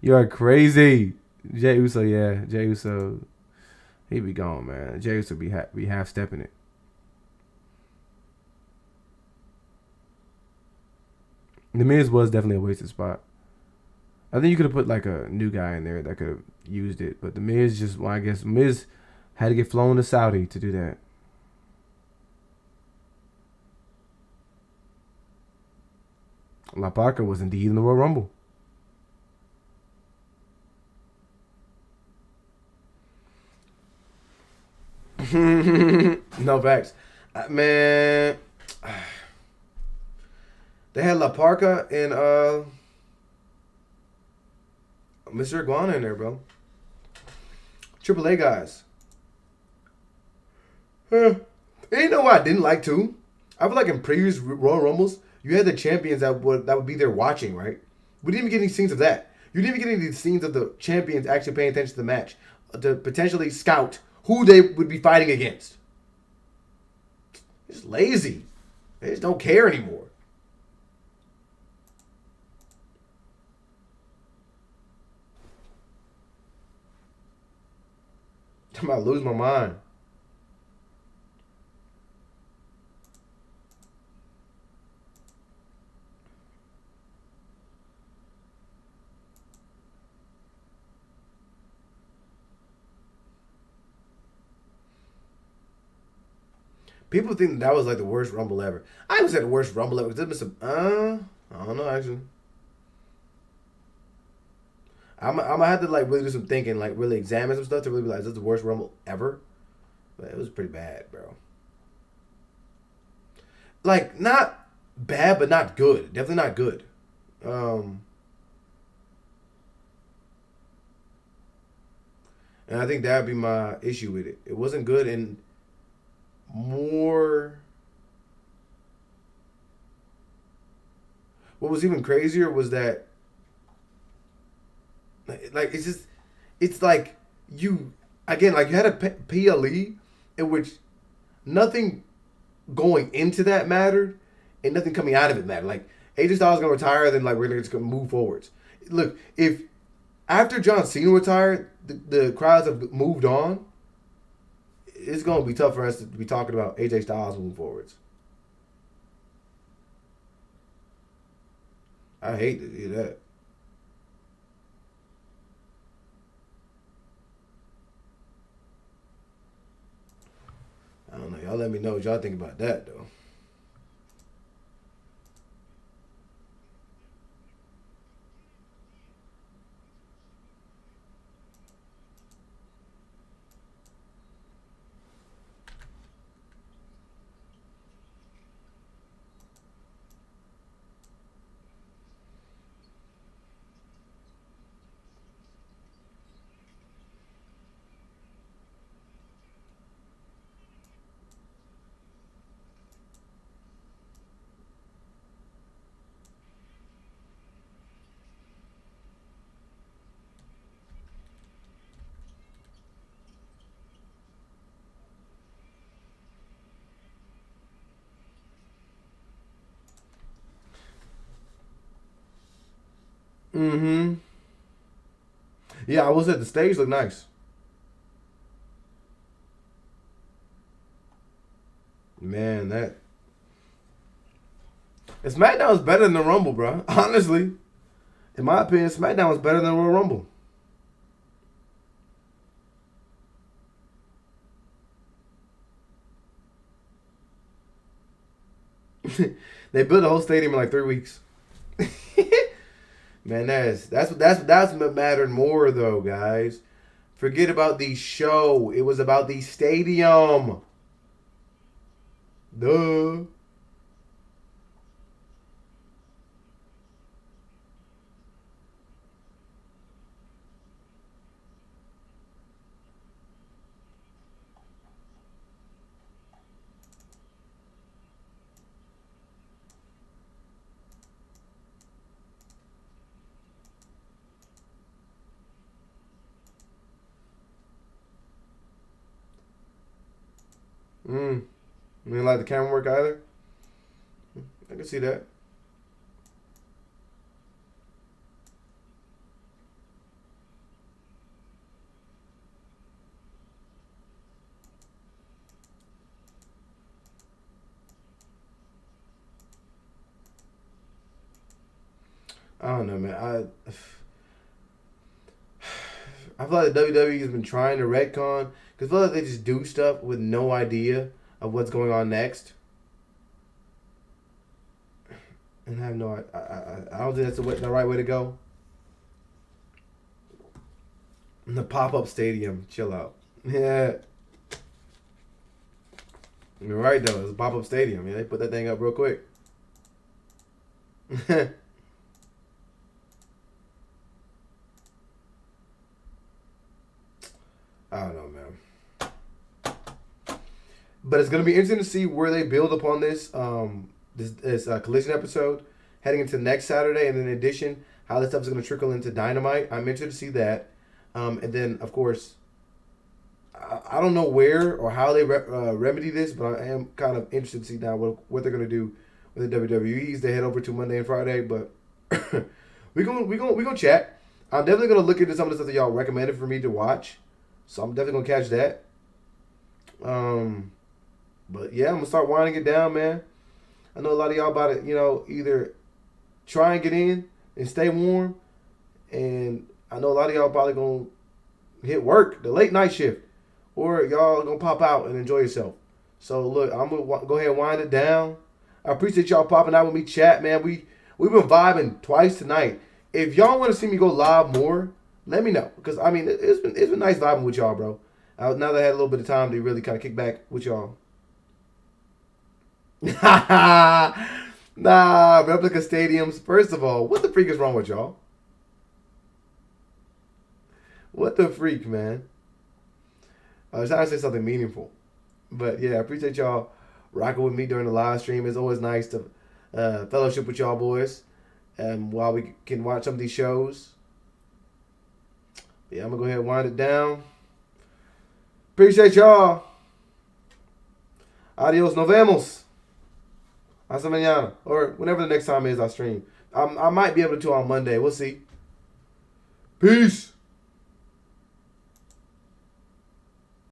You are crazy. Jey Uso, yeah. Jey Uso, he be gone, man. Jey Uso be half stepping it. The Miz was definitely a wasted spot. I think you could have put like a new guy in there that could have used it, but the Miz just, well, I guess Miz had to get flown to Saudi to do that. La Parca was indeed in the Royal Rumble. No facts, man. They had La Parca and Mr. Iguana in there, bro. Triple A guys. Huh. And you know what I didn't like too? I feel like in previous Royal Rumbles, you had the champions that would be there watching, right? We didn't even get any scenes of that. You didn't even get any scenes of the champions actually paying attention to the match to potentially scout who they would be fighting against. It's lazy. They just don't care anymore. I'm about to lose my mind. People think that was like the worst Rumble ever. I haven't said the worst Rumble ever. There's been some, I don't know actually. I'm gonna have to like really do some thinking, like really examine some stuff to really be like, is this the worst Rumble ever? But it was pretty bad, bro. Like not bad, but not good. Definitely not good. Um, and I think that would be my issue with it. It wasn't good, and more. What was even crazier was that, like, it's like you again, like you had a PLE in which nothing going into that mattered, and nothing coming out of it mattered. Like AJ Styles is gonna retire, then like we're just gonna move forwards. Look, if after John Cena retired, the crowds have moved on. It's gonna be tough for us to be talking about AJ Styles moving forwards. I hate to hear that. I don't know. Y'all let me know what y'all think about that though. Mm-hmm. Yeah, I was at the stage. Look nice. Man, that SmackDown was better than the Rumble, bro. Honestly, in my opinion, SmackDown was better than Royal Rumble. They built a whole stadium in like 3 weeks. Man, that's what mattered more though, guys. Forget about the show. It was about the stadium. Duh. Mm. You didn't like the camera work either? I can see that. I don't know, man. I feel like the WWE has been trying to retcon because I feel like they just do stuff with no idea of what's going on next, and I have no. I don't think that's the right way to go. The pop up stadium, chill out. Yeah, you're right though. It's a pop up stadium. Yeah, they put that thing up real quick. I don't know, man. But it's gonna be interesting to see where they build upon this collision episode heading into next Saturday, and then in addition, how this stuff is gonna trickle into Dynamite. I'm interested to see that, and then of course, I don't know where or how they remedy this, but I am kind of interested to see now what they're gonna do with the WWE's. They head over to Monday and Friday, but we gonna chat. I'm definitely gonna look into some of the stuff that y'all recommended for me to watch. So I'm definitely gonna catch that. But yeah, I'm gonna start winding it down, man. I know a lot of y'all about to, either try and get in and stay warm, and I know a lot of y'all probably gonna hit work, the late night shift, or y'all gonna pop out and enjoy yourself. So look, I'm gonna go ahead and wind it down. I appreciate y'all popping out with me, chat, man. We've been vibing twice tonight. If y'all want to see me go live more, let me know, because I mean it's been nice vibing with y'all, bro. Now that I had a little bit of time to really kind of kick back with y'all. Nah, replica stadiums. First of all, what the freak is wrong with y'all? What the freak, man? I was trying to say something meaningful, but yeah, I appreciate y'all rocking with me during the live stream. It's always nice to fellowship with y'all boys, and while we can watch some of these shows. Yeah, I'm gonna go ahead and wind it down. Appreciate y'all. Adios, nos vemos. Hasta mañana. Or whenever the next time is I stream. I might be able to on Monday. We'll see. Peace.